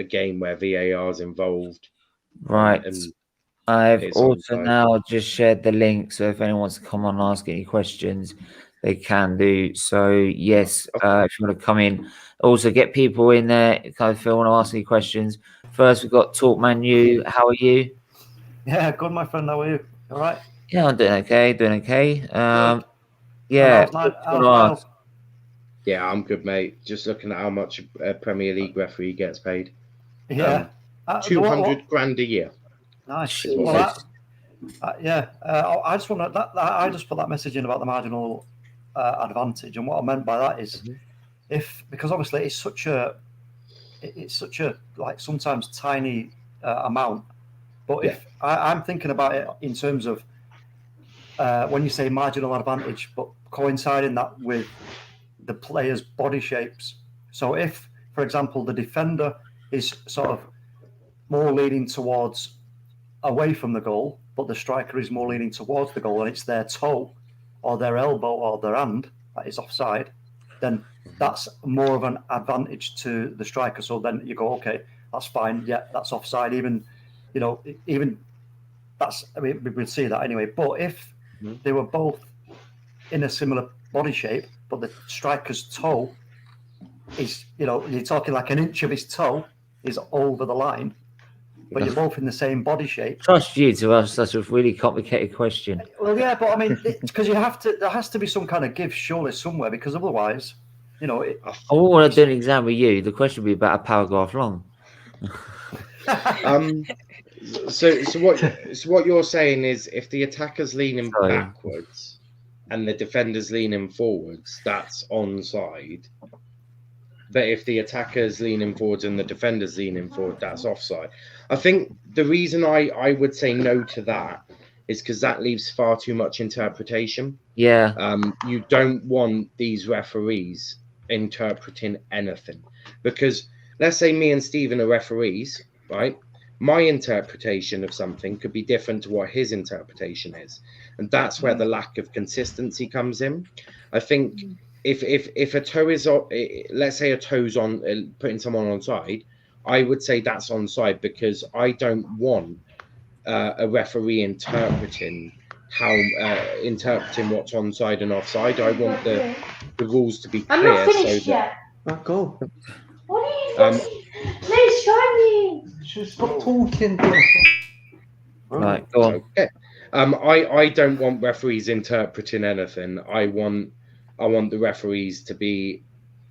game where VAR is involved. Right. And I've it's also onside. now just shared the link, so if anyone wants to come on and ask any questions, they can do. So yes, if you want to come in, also get people in there. Kind of feel want to ask any questions. First, we've got Talkman You. How are you? Yeah, good, my friend. How are you? All right. Yeah, I'm doing okay. Doing okay. Good. Yeah. And how's Niall? Yeah, I'm good, mate. Just looking at how much a Premier League referee gets paid. Yeah. 200 grand a year. Nice. is what Well, they- I just want to. I just put that message in about the marginal advantage, and what I meant by that is, because obviously it's such a like sometimes tiny amount, but if I'm thinking about it in terms of when you say marginal advantage, but coinciding that with the players' body shapes. So if, for example, the defender is sort of more leaning towards away from the goal, but the striker is more leaning towards the goal, and it's their toe or their elbow or their hand that is offside, then that's more of an advantage to the striker. So then you go, okay, that's fine. Yeah, that's offside. Even that's, I mean, we would see that anyway. But if they were both in a similar body shape, but the striker's toe is, you're talking like an inch of his toe is over the line, but you're both in the same body shape. Trust you to ask such a really complicated question. Well, yeah, but I mean, because there has to be some kind of give surely somewhere, because otherwise, I wouldn't want to do an exam with you. The question would be about a paragraph long. So what you're saying is, if the attacker's leaning backwards and the defender's leaning forwards, that's onside. But if the attacker's leaning forwards and the defender's leaning forward, that's offside. I think the reason I would say no to that is because that leaves far too much interpretation. Yeah. You don't want these referees interpreting anything, because let's say me and Stephen are referees, right? My interpretation of something could be different to what his interpretation is, and that's where the lack of consistency comes in. I think if a toe is, let's say a toe's on putting someone onside, I would say that's onside, because I don't want a referee interpreting what's onside and offside. I want the rules to be clear. I'm not finished yet. Go. What are you fixing? Please join me. Just stop talking. Right, go on. Okay. I don't want referees interpreting anything. I want the referees to be.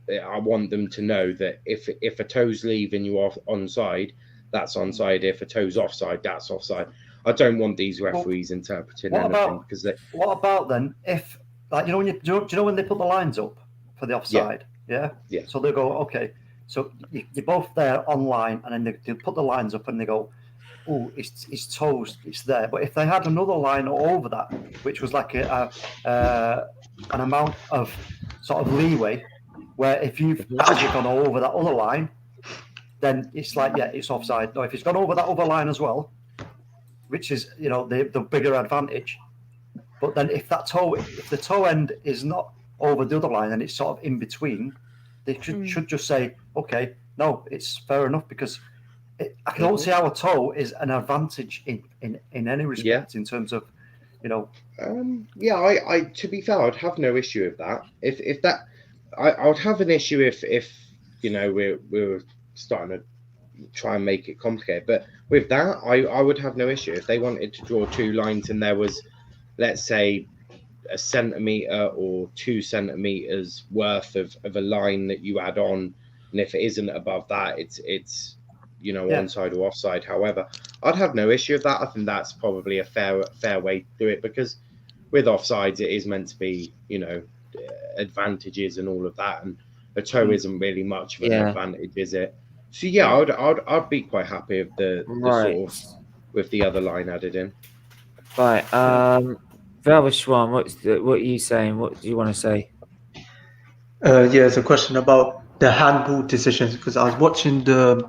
I want them to know that if a toe's leaving you off onside, that's onside. If a toe's offside, that's offside. I don't want these referees interpreting anything, because what about then if, like, do you know when they put the lines up for the offside? Yeah. So they go, okay, so you're both there online, and then they put the lines up and they go, oh, his toes, it's there. But if they had another line over that, which was like an amount of sort of leeway, where if you've actually gone over that other line, then it's like, yeah, it's offside. No, if it's gone over that other line as well, which is, the bigger advantage. But then if the toe end is not over the other line and it's sort of in between, they should just say, okay, no, it's fair enough, because I can only see how a toe is an advantage in any respect, in terms of, I to be fair, I'd have no issue with that. If that, I would have an issue if we're starting to try and make it complicated. But with that, I would have no issue if they wanted to draw two lines and there was, let's say, a centimetre or 2 centimetres worth of a line that you add on, and if it isn't above that, it's onside or offside. However, I'd have no issue with that. I think that's probably a fair way to do it, because with offsides it is meant to be advantages and all of that, and a toe isn't really much of an Yeah. advantage, is it? So yeah, I'd be quite happy with the sort of with the other line added in. Right. Velvet Swan, what are you saying? What do you want to say? Yeah, it's a question about the handball decisions because I was watching the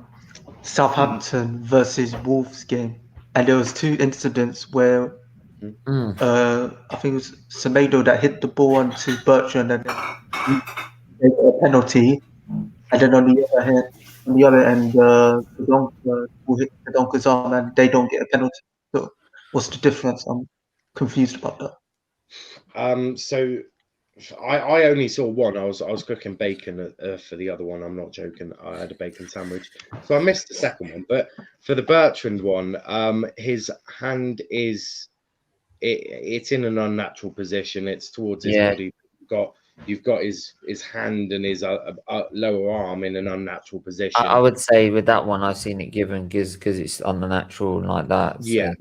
Southampton versus Wolves game, and there was 2 incidents where I think it was Semedo that hit the ball onto Bertrand and then they got a penalty, and then on the other end, the who hit the Donker's arm and they don't get a penalty. So what's the difference? I'm confused about that. So I only saw one. I was cooking bacon for the other one. I'm not joking. I had a bacon sandwich, so I missed the second one. But for the Bertrand one, his hand it's in an unnatural position. It's towards his body. You've got his hand and his lower arm in an unnatural position. I would say with that one, I've seen it given because it's unnatural like that. So. Yeah.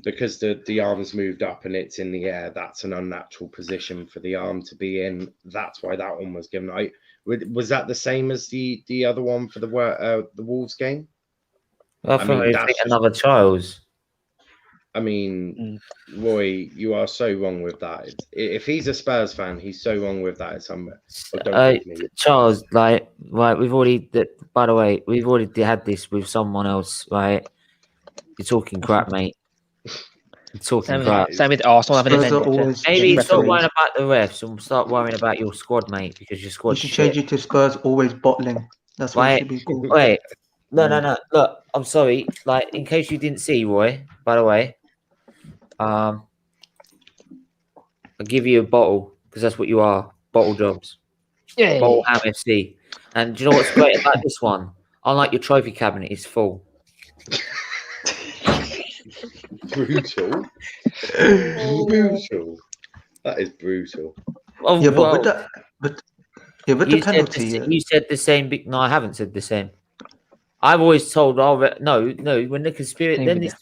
Because the arm's moved up and it's in the air, that's an unnatural position for the arm to be in. That's why that one was given. Was that the same as the other one for the Wolves game? I think it's another child's. I mean, Roy, you are so wrong with that. If he's a Spurs fan, he's so wrong with that. Charles, right, we've already. By the way, we've already had this with someone else, right? You're talking crap, mate. Talking crap. Same with Arsenal having a Maybe stop worrying about the refs and start worrying about your squad, mate, because your squad. You should change it to Spurs always bottling. That's what it should be called. Wait, no. Look, I'm sorry. Like, in case you didn't see, Roy. By the way, I'll give you a bottle because that's what you are. Bottle jobs. Yeah. Bottle Ham FC. And do you know what's great about this one? Unlike your trophy cabinet, it's full. Brutal. That is brutal. Oh, yeah, but with the penalty, you said the same. No, I haven't said the same. I've always told. No. When the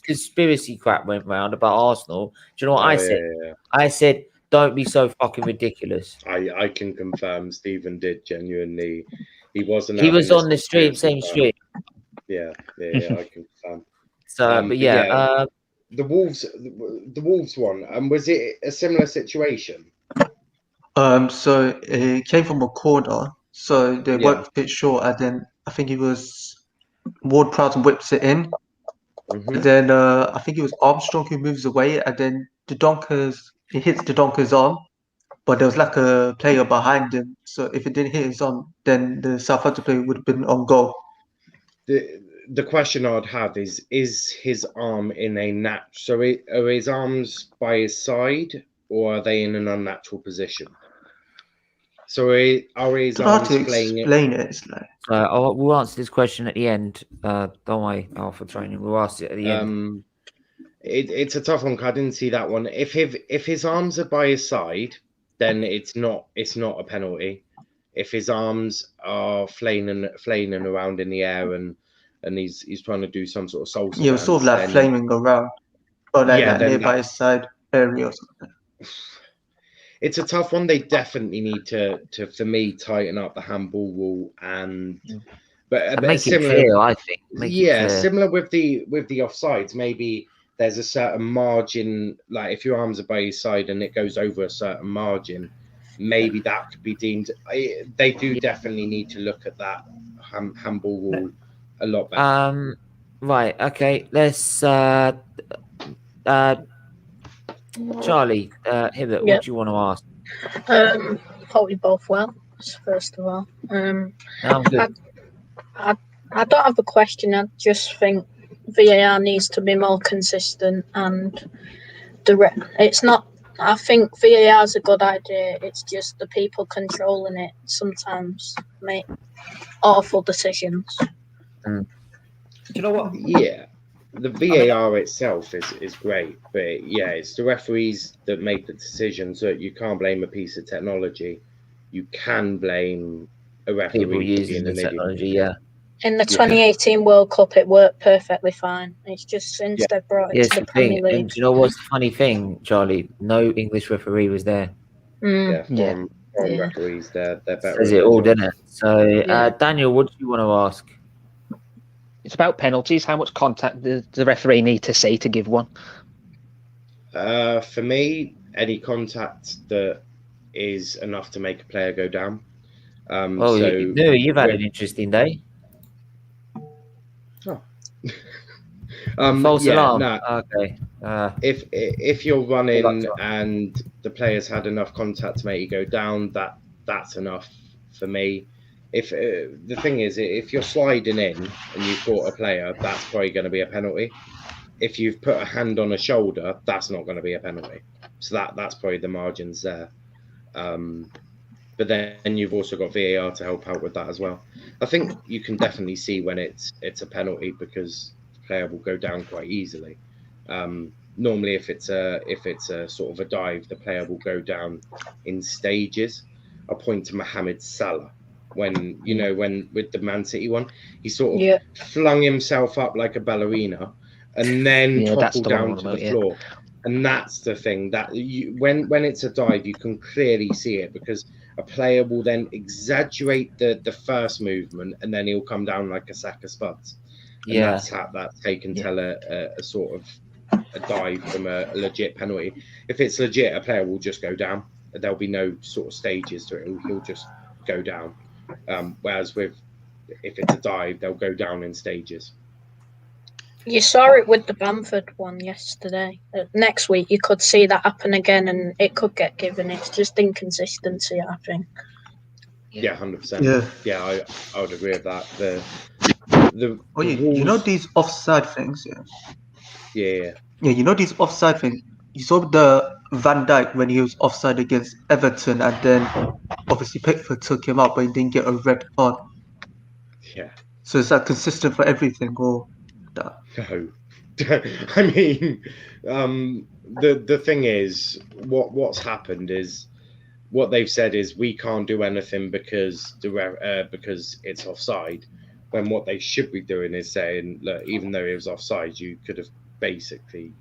conspiracy crap went round about Arsenal, do you know what I said? Yeah. I said, "Don't be so fucking ridiculous." I can confirm Stephen did genuinely. He wasn't. He was on the stream, same stream. Yeah, I can confirm. So, but yeah. The Wolves one. Was it a similar situation? So it came from a corner. So they worked a bit short, and then I think it was Ward-Prowse whips it in. And then I think it was Armstrong who moves away, and then it hits the Donker's arm, but there was like a player behind him. So if it didn't hit his arm, then the Southampton player would have been on goal. The question I'd have is his arm in a so are his arms by his side or are they in an unnatural position? So are his arms playing it? We'll answer this question at the end. Don't worry, Alpha Training. We'll ask it at the end. It's a tough one. I didn't see that one. If his arms are by his side, then it's not a penalty. If his arms are flailing around in the air and he's trying to do some sort of salsa. Yeah, it was sort of like flaming around, or like that nearby his side area or something. It's a tough one. They definitely need to for me tighten up the handball rule but make similar, it clear, I think. Similar with the offsides. Maybe there's a certain margin, like if your arms are by your side and it goes over a certain margin, maybe that could be deemed. They do definitely need to look at that handball rule a lot better. Right. Okay. Let's. Charlie, Hibbert, what do you want to ask? Hope you both well. First of all, I'm good. I don't have a question. I just think VAR needs to be more consistent, and it's not. I think VAR is a good idea. It's just the people controlling it sometimes make awful decisions. Do you know what? Yeah, the VAR itself is great, but it's the referees that make the decisions. So you can't blame a piece of technology. You can blame a referee people using the technology. Yeah. In the 2018 World Cup, it worked perfectly fine. It's just since they've brought it to the Premier League. And do you know what's the funny thing, Charlie? No English referee was there. referees, they're better. Says it all, doesn't it? So, Daniel, what do you want to ask? It's about penalties. How much contact does the referee need to see to give one? For me, any contact that is enough to make a player go down. Well, you've had an interesting day. Oh. False alarm. No. Okay. If you're running and the player's had enough contact to make you go down, that's enough for me. If the thing is, if you're sliding in and you've caught a player, that's probably going to be a penalty. If you've put a hand on a shoulder, that's not going to be a penalty. So that's probably the margins there. But then you've also got VAR to help out with that as well. I think you can definitely see when it's a penalty because the player will go down quite easily. Normally, if it's a sort of a dive, the player will go down in stages. I'll point to Mohamed Salah when with the Man City one, he sort of flung himself up like a ballerina and then toppled down to the floor. And that's the thing that when it's a dive, you can clearly see it because a player will then exaggerate the first movement and then he'll come down like a sack of spuds. And that's taken tell a sort of a dive from a legit penalty. If it's legit, a player will just go down. There'll be no sort of stages to it. He'll just go down. Whereas if it's a dive, they'll go down in stages. You saw it with the Bamford one yesterday. Next week, you could see that happen again, and it could get given. It's just inconsistency, I think. Yeah, 100%. Yeah, I would agree with that. You know these offside things, Yeah, you know these offside things. You saw the Van Dijk when he was offside against Everton, and then obviously Pickford took him out, but he didn't get a red card. Yeah. So is that consistent for everything, or that? No. I mean, the thing is, what's happened is what they've said is we can't do anything because it's offside. When what they should be doing is saying, look, even though it was offside, you could have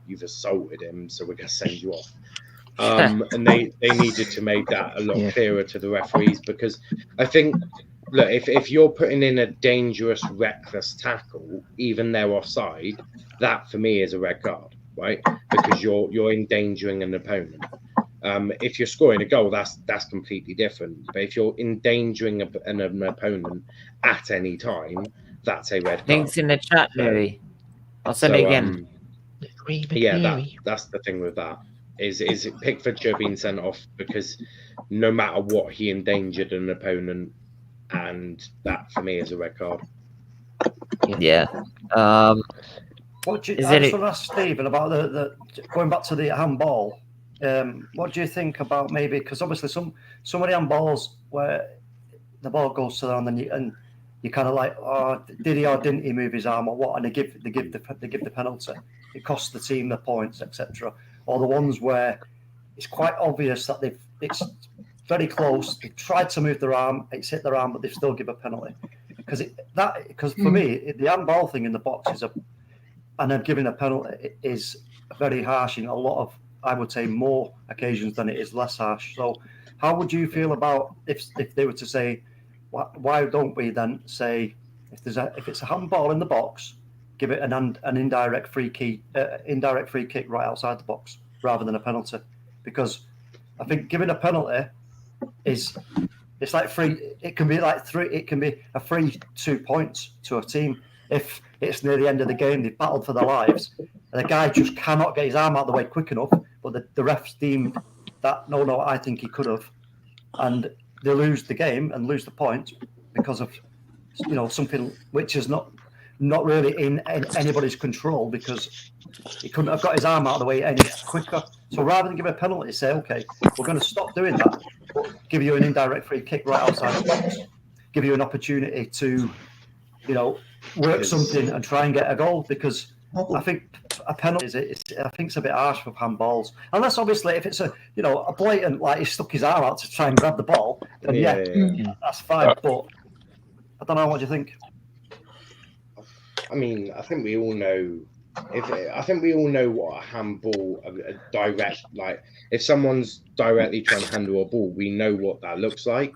you've assaulted him, so we're going to send you off. And they needed to make that a lot clearer to the referees because I think, look, if you're putting in a dangerous, reckless tackle, even though offside, that for me is a red card, right? Because you're endangering an opponent. If you're scoring a goal, that's completely different. But if you're endangering an opponent at any time, that's a red card. Links in the chat, Louis. I'll send it again. That's the thing with that. Is Pickford should have been sent off because no matter what, he endangered an opponent, and that for me is a red card. Yeah. I just want to ask Stephen about the going back to the handball. What do you think about maybe because obviously some of the handballs where the ball goes to them and you kind of like, oh, did he or didn't he move his arm or what? And they give the penalty. It costs the team the points, etc. Or the ones where it's quite obvious that it's very close. They've tried to move their arm, it's hit their arm, but they still give a penalty. Because for me, the handball thing in the box and then giving a penalty is very harsh in a lot of, I would say, more occasions than it is less harsh. So, how would you feel about if they were to say, why don't we then say if it's a handball in the box, give it an indirect free kick right outside the box rather than a penalty? Because I think giving a penalty it's like free. It can be like it can be a free 2 points to a team if it's near the end of the game. They've battled for their lives, and the guy just cannot get his arm out of the way quick enough. But the refs deemed that no, I think he could have, and they lose the game and lose the point because of something which is not really in anybody's control because he couldn't have got his arm out of the way any quicker. So rather than give a penalty, say, okay, we're going to stop doing that, but give you an indirect free kick right outside the box, give you an opportunity to, work something and try and get a goal because I think a penalty I think it's a bit harsh with handballs. Unless obviously if it's a blatant like he stuck his arm out to try and grab the ball, then that's fine. But I don't know. What do you think? I mean, I think we all know I think we all know what a handball, a direct, like if someone's directly trying to handle a ball, we know what that looks like.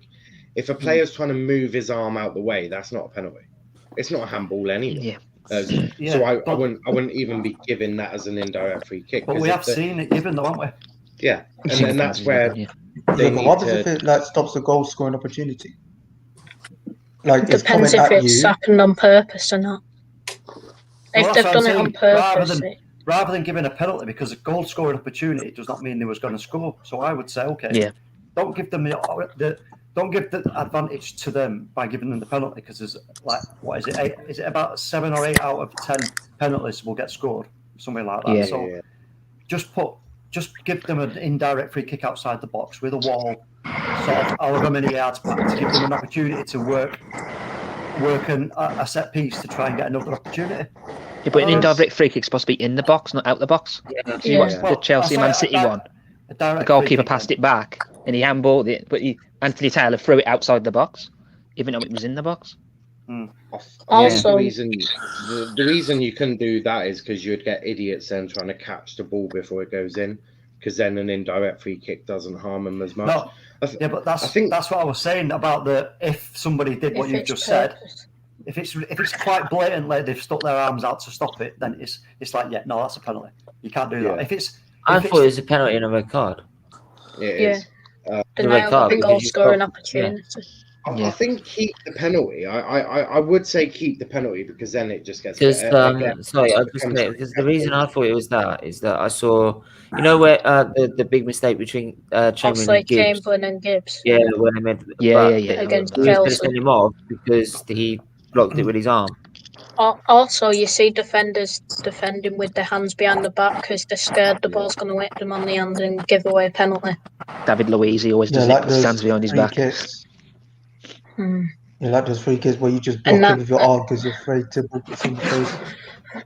If a player's trying to move his arm out the way, that's not a penalty. It's not a handball anyway. Yeah. So I wouldn't even be giving that as an indirect free kick. But we have seen it given, though, haven't we? Yeah, and that's where but what happens if it like stops the goal scoring opportunity? Like depends if it's happened on purpose or not. If they've done it on purpose, rather than giving a penalty, because a goal scoring opportunity does not mean they was going to score. So I would say, okay, don't give them don't give the advantage to them by giving them the penalty, because there's like, what is it? Is it about 7 or 8 out of 10 penalties will get scored, something like that. So just give them an indirect free kick outside the box with a wall, sort of however many yards back, to give them an opportunity to work a set piece to try and get another opportunity. Yeah, but an indirect free kick's supposed to be in the box, not out the box. So you watch the Chelsea Man City one. The goalkeeper passed it back and he handballed it, but Anthony Taylor threw it outside the box, even though it was in the box. Also, the reason you couldn't do that is because you'd get idiots then trying to catch the ball before it goes in, because then an indirect free kick doesn't harm them as much. No, but that's what I was saying about if somebody did what you just said. If it's quite blatantly they've stuck their arms out to stop it, then it's like, no, that's a penalty. You can't do that. I thought it was a penalty and a red card. It is. Denial of the goal scoring opportunity. I think keep the penalty. I would say keep the penalty, because then it just gets. Because the reason I thought it was that is that I saw, where the big mistake between Chamberlain and Gibbs. Yeah, when they made against Chelsea. He was send him off because he blocked it with his arm. Also, you see defenders defending with their hands behind the back because they're scared the ball's going to hit them on the hand and give away a penalty. David Luiz, he always does it, stands behind his back. You like those free kicks where you just block it with your arm because you're afraid to book it in the face.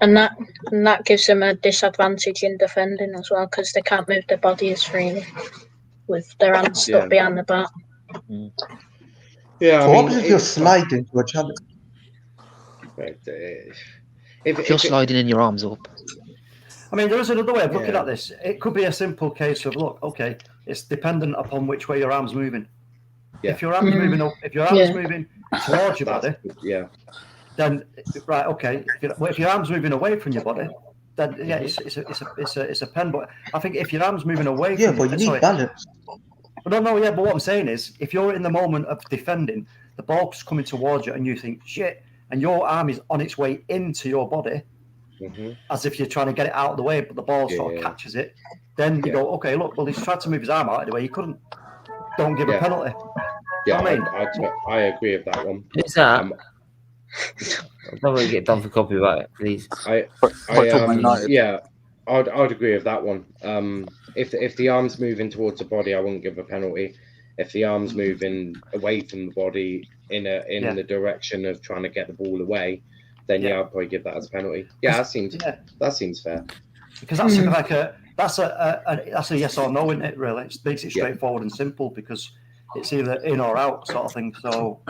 And that gives them a disadvantage in defending as well, because they can't move their body as freely with their hands stuck behind the back. Yeah, so what if you're sliding to a challenge? If you're sliding in your arms up. I mean, there is another way of looking at this. It could be a simple case of, look, okay, it's dependent upon which way your arm's moving. Yeah. If your arm's moving up, if your arm's moving towards your body, then right, okay. If your arm's moving away from your body, then it's a pen. But I think if your arm's moving away, from but you need balance. But but what I'm saying is, if you're in the moment of defending, the ball's coming towards you, and you think shit, and your arm is on its way into your body, as if you're trying to get it out of the way, but the ball sort of catches it. Then you go, okay, look, well, he's tried to move his arm out of the way, he couldn't. Don't give a penalty. Yeah, I agree with that one. Who's that? I don't want to get done for copyright, please. I'd agree with that one. If the arm's moving towards the body, I wouldn't give a penalty. If the arm's moving away from the body in the direction of trying to get the ball away, then I'd probably give that as a penalty. Yeah, that seems fair. Because that's like that's a yes or no, isn't it? Really, it makes it straightforward and simple, because it's either in or out sort of thing. So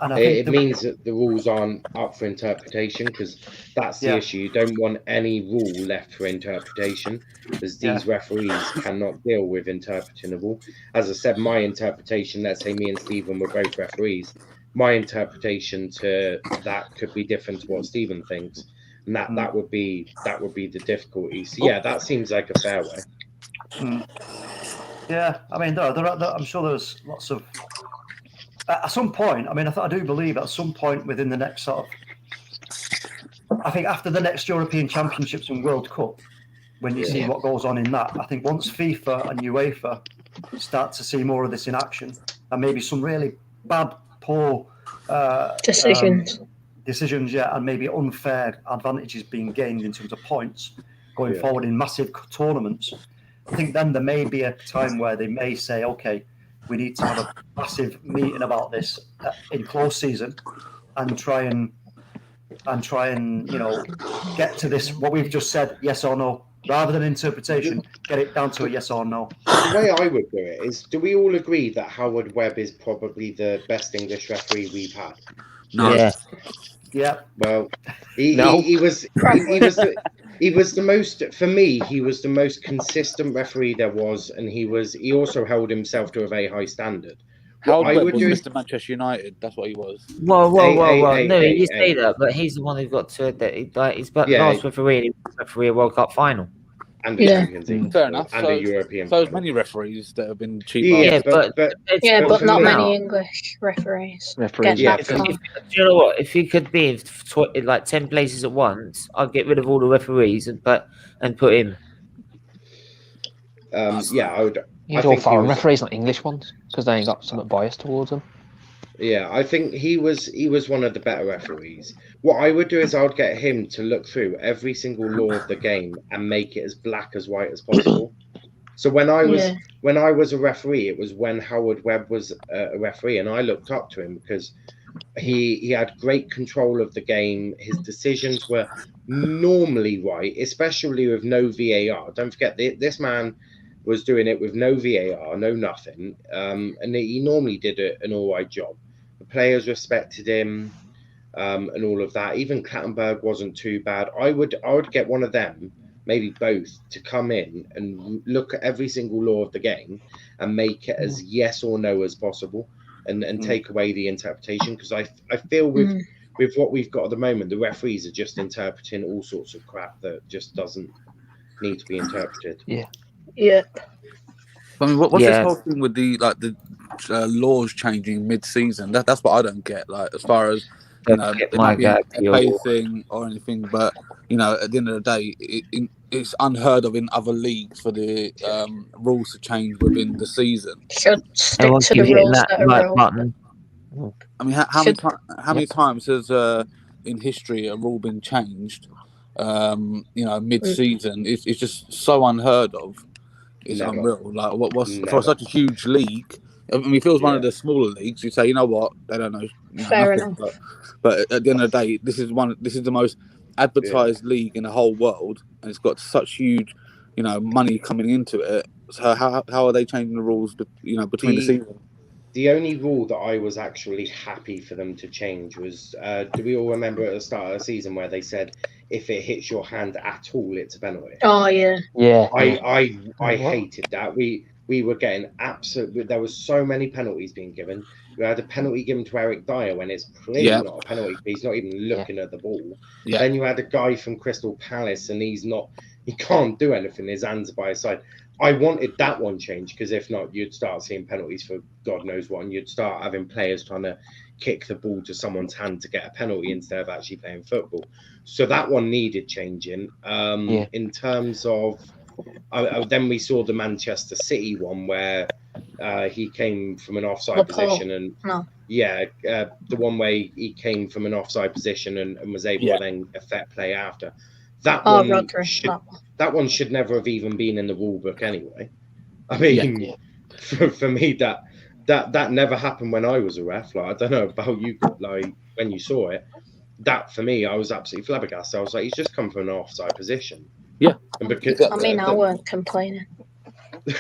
and it means that the rules aren't up for interpretation, because that's the issue. You don't want any rule left for interpretation, because these referees cannot deal with interpreting a rule. As I said, my interpretation, let's say me and Stephen were both referees, my interpretation to that could be different to what Stephen thinks, and that would be the difficulty. So that seems like a fair way. Yeah, I mean, I'm sure there's lots of. At some point, I mean, I do believe at some point within the next sort of, I think after the next European Championships and World Cup, when you see what goes on in that, I think once FIFA and UEFA start to see more of this in action, and maybe some really bad, poor decisions, and maybe unfair advantages being gained in terms of points going forward in massive tournaments, I think then there may be a time where they may say, okay, we need to have a massive meeting about this in close season and try and get to this, what we've just said, yes or no, rather than interpretation, get it down to a yes or no. The way I would do it is, do we all agree that Howard Webb is probably the best English referee we've had? No. Yeah. Yeah. Well, he was the most, for me, he was the most consistent referee there was, and he also held himself to a very high standard. Howard Webb was Mr. Manchester United. That's what he was. Whoa. No, you say that, but he's the one who got to that. He's the last referee, and he was referee a World Cup final. And the Champions League. Fair enough. And a European. So there's many referees that have been cheap. But not many English referees. Do you know what? If he could be in like 10 places at once, I'd get rid of all the referees and put him. I would. He's all foreign referees, not English ones, because they ain't got somewhat bias towards them. Yeah, I think he was one of the better referees. What I would do is I would get him to look through every single law of the game and make it as black as white as possible. So when I was a referee, it was when Howard Webb was a referee, and I looked up to him because he had great control of the game. His decisions were normally right, especially with no VAR. Don't forget, this man was doing it with no VAR, no nothing, and he normally did an all right job. The players respected him, and all of that. Even Clattenburg wasn't too bad. I would get one of them, maybe both, to come in and look at every single law of the game and make it as yes or no as possible, and take away the interpretation, because I feel with what we've got at the moment, the referees are just interpreting all sorts of crap that just doesn't need to be interpreted. Yeah. I mean, what's this whole thing with the laws changing mid-season? That's what I don't get. Like, as far as pay thing or anything, but at the end of the day, it's unheard of in other leagues for the rules to change within the season. Should stick to the rules that are button. I mean, how many times has in history a rule been changed? Mid-season, it's just so unheard of. It's unreal. Like, what's for such a huge league? I mean, if it was one of the smaller leagues, you'd say, you know what, they don't know. Fair enough. But at the end of the day, this is the most advertised league in the whole world, and it's got such huge, money coming into it. So how are they changing the rules, between the seasons? The only rule that I was actually happy for them to change was, do we all remember at the start of the season where they said, if it hits your hand at all, it's a penalty? Oh, yeah. Yeah. I hated that. We were getting there was so many penalties being given. We had a penalty given to Eric Dyer when it's clearly not a penalty. He's not even looking at the ball. Yeah. Then you had a guy from Crystal Palace, and he can't do anything. His hands are by his side. I wanted that one changed, because if not, you'd start seeing penalties for God knows what, and you'd start having players trying to kick the ball to someone's hand to get a penalty instead of actually playing football. So that one needed changing. In terms of, then we saw the Manchester City one where he came from an offside position, and the one where he came from an offside position and was able to then affect play after. That one should never have even been in the rule book anyway. I mean, for me, that never happened when I was a ref. Like, I don't know about you, like when you saw it. That for me, I was absolutely flabbergasted. I was like, he's just come from an offside position. Yeah, and because I weren't complaining. But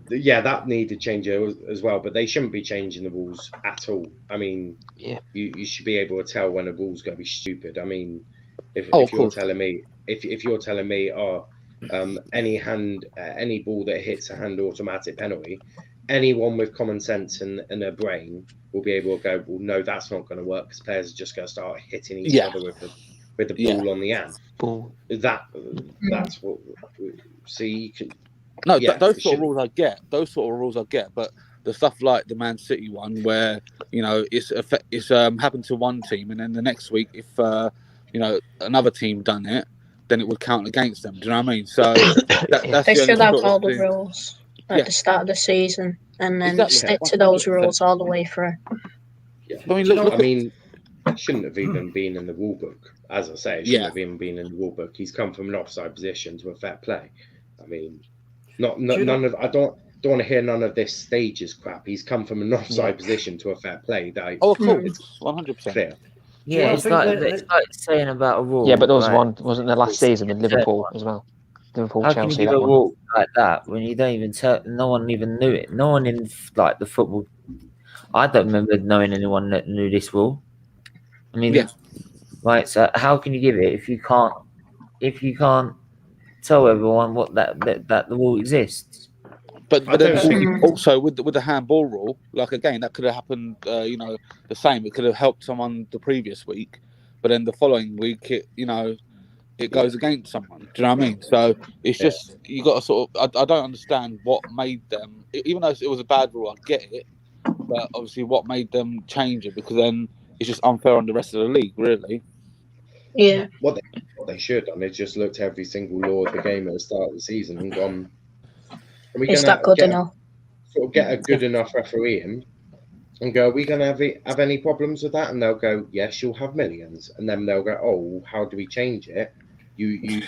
that needed change as well. But they shouldn't be changing the rules at all. I mean, you should be able to tell when a rule's going to be stupid. I mean, if you're telling me, any ball that hits a hand automatic penalty, anyone with common sense and a brain will be able to go, well, no, that's not going to work, because players are just going to start hitting each other with the ball on the hand. That's what. So you can. No, those sort of rules I get. But the stuff like the Man City one, where it's happened to one team, and then the next week, if another team done it, then it would count against them. Do you know what I mean? So that's they should have all the rules at the start of the season, and then stick to those rules all the way through. Yeah. I mean, look. I mean, it shouldn't have even been in the rule book. As I say, it shouldn't have even been in the rule book. He's come from an offside position to a fair play. I mean, none of. I don't want to hear none of this stages crap. He's come from an offside position to a fair play. Of course, 100%. Yeah, it's like saying about a rule. Yeah, but there was one, wasn't there, last season with Liverpool as well? Liverpool, How Chelsea. Can you give a rule like that when you don't even tell? No one even knew it. No one in the football. I don't remember knowing anyone that knew this rule. I mean, right? So how can you give it if you can't tell everyone what that the rule exists? But then also with the handball rule, like again, that could have happened. The same. It could have helped someone the previous week, but then the following week, it goes against someone. Do you know what I mean? So it's just you got to sort of. I don't understand what made them, even though it was a bad rule. I get it, but obviously, what made them change it? Because then it's just unfair on the rest of the league, really. Yeah. What they should have done is just looked at every single law of the game at the start of the season and gone. Is that good enough? Sort of get a good enough referee in and go, are we going to have any problems with that? And they'll go, yes, you'll have millions. And then they'll go, oh, how do we change it? You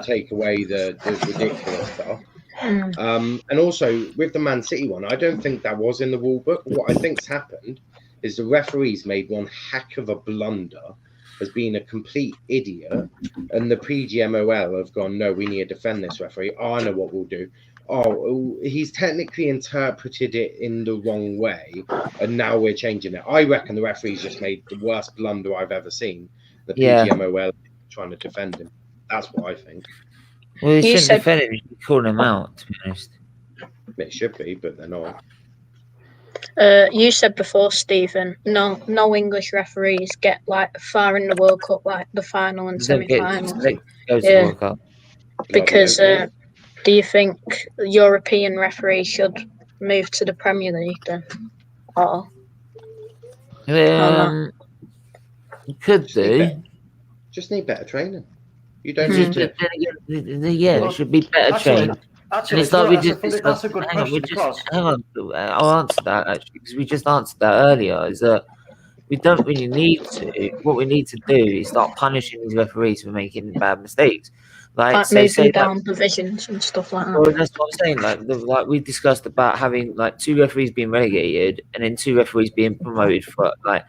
take away the ridiculous stuff. And also with the Man City one, I don't think that was in the rule book. What I think's happened is the referees made one heck of a blunder as being a complete idiot, and the PGMOL have gone, no, we need to defend this referee. Oh, I know what we'll do. Oh, he's technically interpreted it in the wrong way, and now we're changing it. I reckon the referees just made the worst blunder I've ever seen. The PGMOL trying to defend him. That's what I think. Well, they shouldn't defend him. You should call him out, to be honest. It should be, but they're not. You said before, Stephen, no English referees get like far in the World Cup, like the final and semi-final. Because do you think European referees should move to the Premier League then? Or could do. Just need better training. You don't need to. It should be better training. Actually, it's like that's a good question. Hang on, I'll answer that actually because we just answered that earlier. Is that we don't really need to. What we need to do is start punishing these referees for making bad mistakes, like moving down divisions and stuff like that. Well, that's what I'm saying. Like we discussed about having like 2 referees being relegated and then 2 referees being promoted for like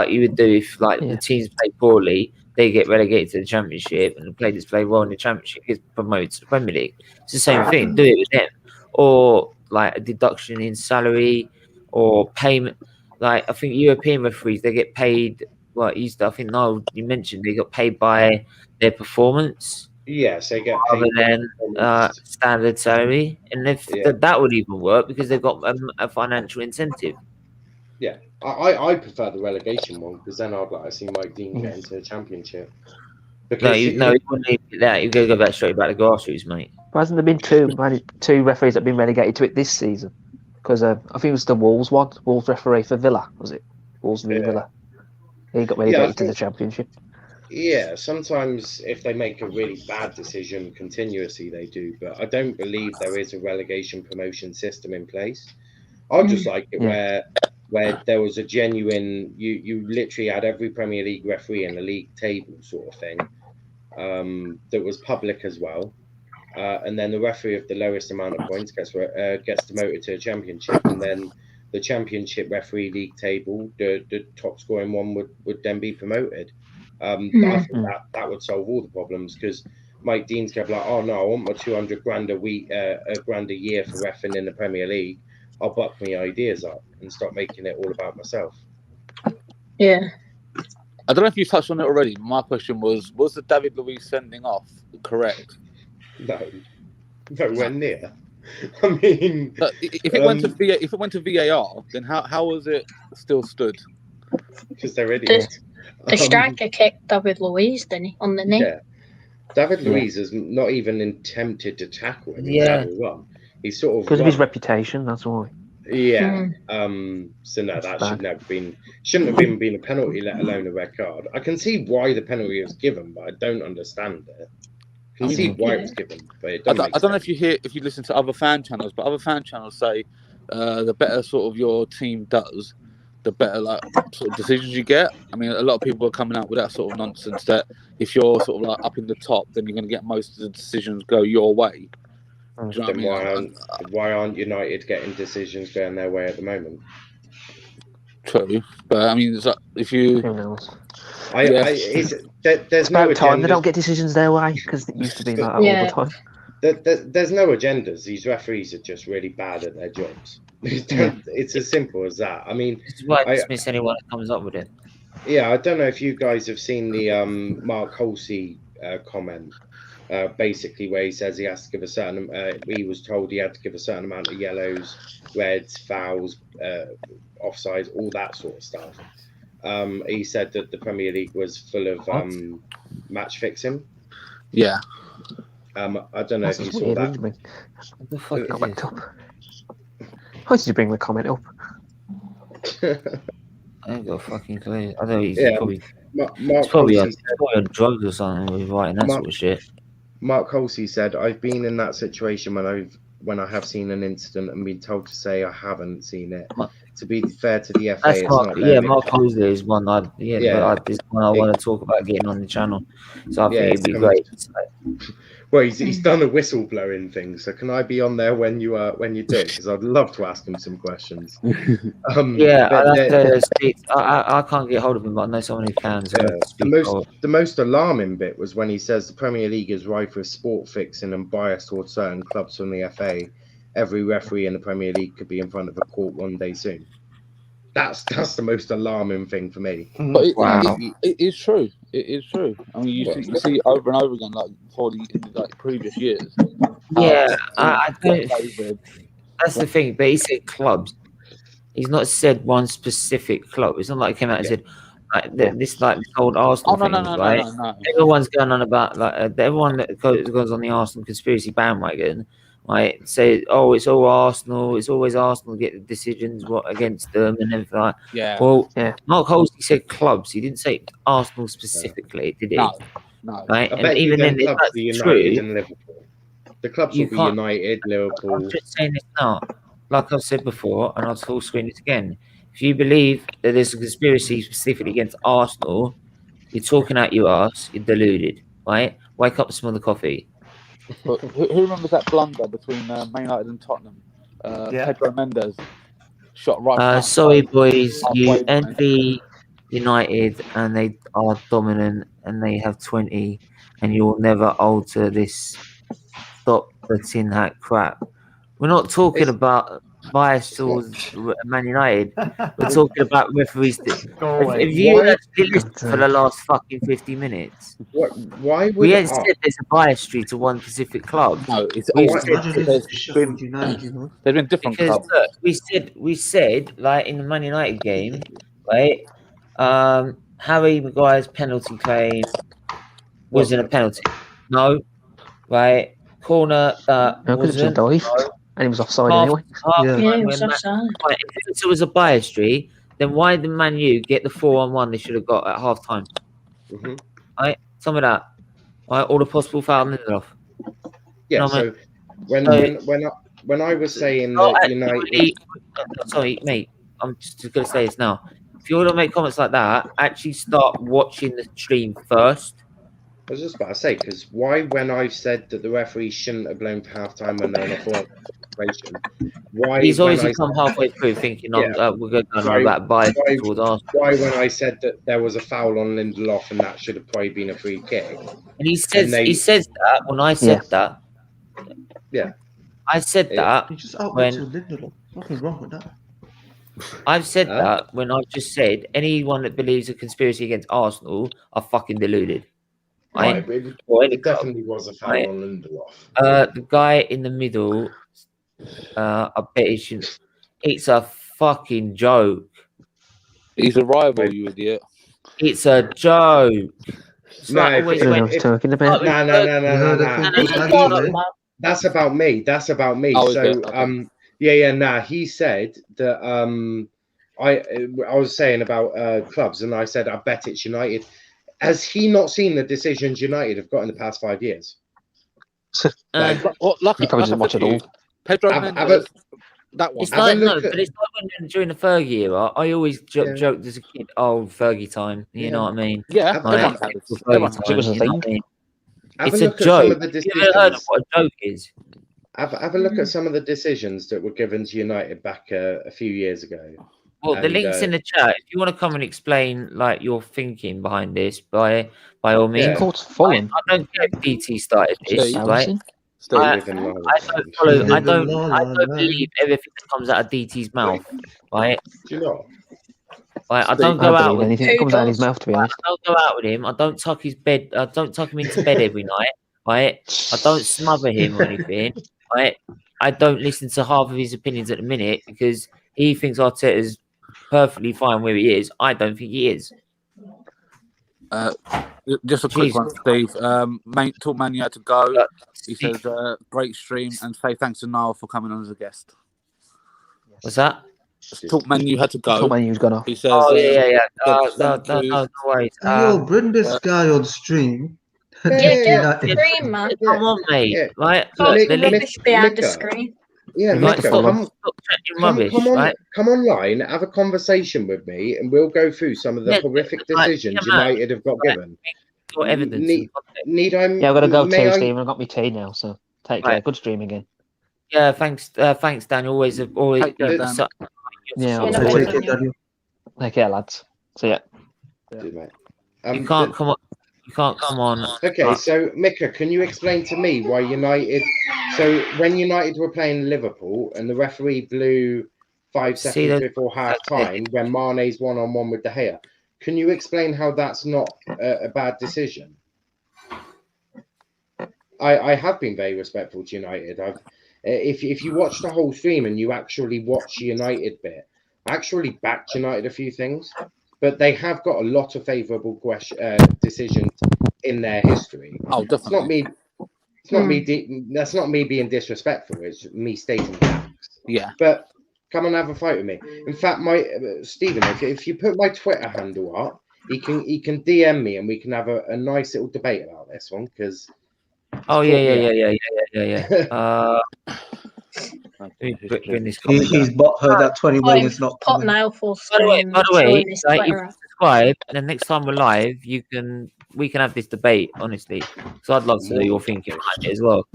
you would do if the teams play poorly. They get relegated to the Championship, and the players play well in the Championship gets promoted to the Premier League. It's the same thing. Do it with them, or like a deduction in salary or payment. Like I think European referees, they get paid. I think Niall, you mentioned they got paid by their performance. Yes, they get rather than standard salary, and if that would even work because they've got a financial incentive. Yeah, I prefer the relegation one because then I'd like to see Mike Dean get into the Championship. Because you wouldn't need that. You've got to go back straight back to grassroots, mate. But hasn't there been two referees that have been relegated to it this season? Because I think it was the Wolves one. Wolves referee for Villa, was it? Wolves v Villa. He got relegated to the Championship. Yeah, sometimes if they make a really bad decision continuously, they do. But I don't believe there is a relegation promotion system in place. I'd just like it where there was a genuine, you literally had every Premier League referee in the league table sort of thing that was public as well. And then the referee of the lowest amount of points gets demoted to a Championship. And then the Championship referee league table, the top scoring one would then be promoted. I think that would solve all the problems because Mike Dean's kept like, oh no, I want my 200 grand a week, grand a year for reffing in the Premier League. I'll buck my ideas up and stop making it all about myself. Yeah. I don't know if you touched on it already. My question was the David Luiz sending off correct? No, nowhere near. I mean, if it went to VAR, then how was it still stood? Because they're idiots. The striker kicked David Luiz, didn't he, on the knee? Yeah. David Luiz has not even attempted to tackle him. He's sort of because of his reputation. That's why. Yeah. So no, that shouldn't have even been a penalty, let alone a red card. I can see why the penalty was given, but I don't understand it. I can see why it was given, but it doesn't. I don't know if you listen to other fan channels, but other fan channels say the better sort of your team does, the better sort of decisions you get. I mean, a lot of people are coming out with that sort of nonsense that if you're sort of up in the top, then you're going to get most of the decisions go your way. Then why aren't United getting decisions going their way at the moment? True, but I mean, it's like if you, who knows? There's no time they don't get decisions their way because it used to be like that all the time. There's no agendas. These referees are just really bad at their jobs. It's as simple as that. I mean, this is why I dismiss anyone that comes up with it. Yeah, I don't know if you guys have seen the Mark Halsey comment, basically where he says he has to give a certain. He was told he had to give a certain amount of yellows, reds, fouls, offsides, all that sort of stuff. He said that the Premier League was full of match fixing. Yeah. I don't know if you saw that. What the fuck is this? Why did you bring the comment up? I ain't got a fucking clue. I know he's Mark probably on drugs or something with writing that sort of shit. Mark Halsey said, "I've been in that situation when I have seen an incident and been told to say I haven't seen it. To be fair to the FA, it's not Mark Halsey is one. This one I want to talk about getting on the channel. So I think it'd be great. Well, he's done a whistle blowing thing, so can I be on there when you do? Because I'd love to ask him some questions. I can't get hold of him, but I know someone who can. So the most alarming bit was when he says the Premier League is rife with sport fixing and bias towards certain clubs from the FA. Every referee in the Premier League could be in front of a court one day soon. That's the most alarming thing for me. But it is true. It is true. I mean, you see over and over again, like previous years. I don't. That's the thing. But he said clubs. He's not said one specific club. It's not like he came out and said this old Arsenal thing, right? No. Everyone's going on about everyone that goes on the Arsenal conspiracy bandwagon. Right, say, it's all Arsenal. It's always Arsenal get the decisions against them and everything. Like. Yeah. Well, Mark Halsey said clubs. He didn't say Arsenal specifically, did he? No. Right, I bet even then, clubs will be United and Liverpool. The clubs will be United, Liverpool. I'm just saying this now, like I've said before, and I'll full screen it again. If you believe that there's a conspiracy specifically against Arsenal, you're talking out your ass. You're deluded, right? Wake up and smell the coffee. But who remembers that blunder between Man United and Tottenham? Pedro Mendes shot right. Sorry, boys, you envy United and they are dominant and they have 20, and you will never alter this. Stop the tin hat crap. We're not talking about bias towards Man United. We're talking about referees. If you actually listened for the last fucking 50 minutes, why would we ain't said there's a bias street to one specific club? No, there's been different clubs. Look, we said like in the Man United game, right? Harry Maguire's penalty claim wasn't a penalty. No, right? Corner wasn't. And he was offside anyway. He was offside. If it was a bias tree, then why did Man U get the 4-on-1 they should have got at half time? Right? Some of that. Right? All the possible foul Lindelof. Yeah, so when I was saying that United... Sorry, mate. I'm just going to say this now. If you want to make comments like that, actually start watching the stream first. I was just about to say, because why, when I've said that the referee shouldn't have blown for half-time when they're in a forward situation, why... He's always come halfway through thinking we're going to go about bias towards Arsenal. Why, when I said that there was a foul on Lindelof and that should have probably been a free kick... And he says that when I said that... Yeah. I said that when... Lindelof. Nothing wrong with that. I've said that when I've just said anyone that believes a conspiracy against Arsenal are fucking deluded. Right, it definitely was a foul on Lindelof. The guy in the middle, I bet he should. It's a fucking joke. He's a rival, you idiot. It's a joke. No. That's about me. That's about me. He said that I was saying about clubs, and I said I bet it's United. Has he not seen the decisions United have got in the past 5 years? You probably didn't watch it all. Pedro Mendes, that one. It's like but it's like when during the Fergie era, I always joked as a kid, Fergie time. You know what I mean? Yeah, it was a thing. It's a joke. Have you ever heard of what a joke is? Have a look at some of the decisions that were given to United back a few years ago. Well, the link's in the chat. If you want to come and explain like your thinking behind this, by all means. I don't care if DT started this, right? I don't follow. I don't believe everything that comes out of DT's mouth. Right? Do you know? Right, I don't go out with anything that comes out of his mouth. To be honest, I don't go out with him. I don't tuck his bed. I don't tuck him into bed every night. Right? I don't smother him or anything. Right? I don't listen to half of his opinions at the minute because he thinks Arteta's perfectly fine where he is. I don't think he is. Just a quick one, Steve. Talk Man, you had to go. He says, great stream, and say thanks to Niall for coming on as a guest. What's that? Talk Man, you had to go. Talk Man, you've gone off. He says, no worries. Yo, bring this guy on stream. Yeah, stream, man. Come on, mate. Yeah. Right? Rubbish behind the screen. Yeah, Right, Mika, come online, have a conversation with me, and we'll go through some of the horrific decisions United have got given. Got evidence. I've got to go too, Steve. I've got my tea now, so take care. Good stream again. Yeah, thanks, Daniel. Always. Take care, Dan. Take care, lads. See ya. You can't come on. You can't come on. Okay, so Mika, can you explain to me why United? So when United were playing Liverpool and the referee blew 5 seconds before half time when Mane's 1-on-1 with De Gea, can you explain how that's not a bad decision? I have been very respectful to United. If you watch the whole stream and you actually watch the United bit, I actually backed United a few things. But they have got a lot of favourable decisions in their history. Oh, definitely. That's not me being disrespectful. It's me stating facts. Yeah. But come and have a fight with me. In fact, Stephen, if you put my Twitter handle up, he can DM me and we can have a nice little debate about this one. Because He's butthurt that 20 million is not coming. Niall full by the way, like, if you subscribe, and the next time we're live, we can have this debate. Honestly, so I'd love to know your thinking on it as well.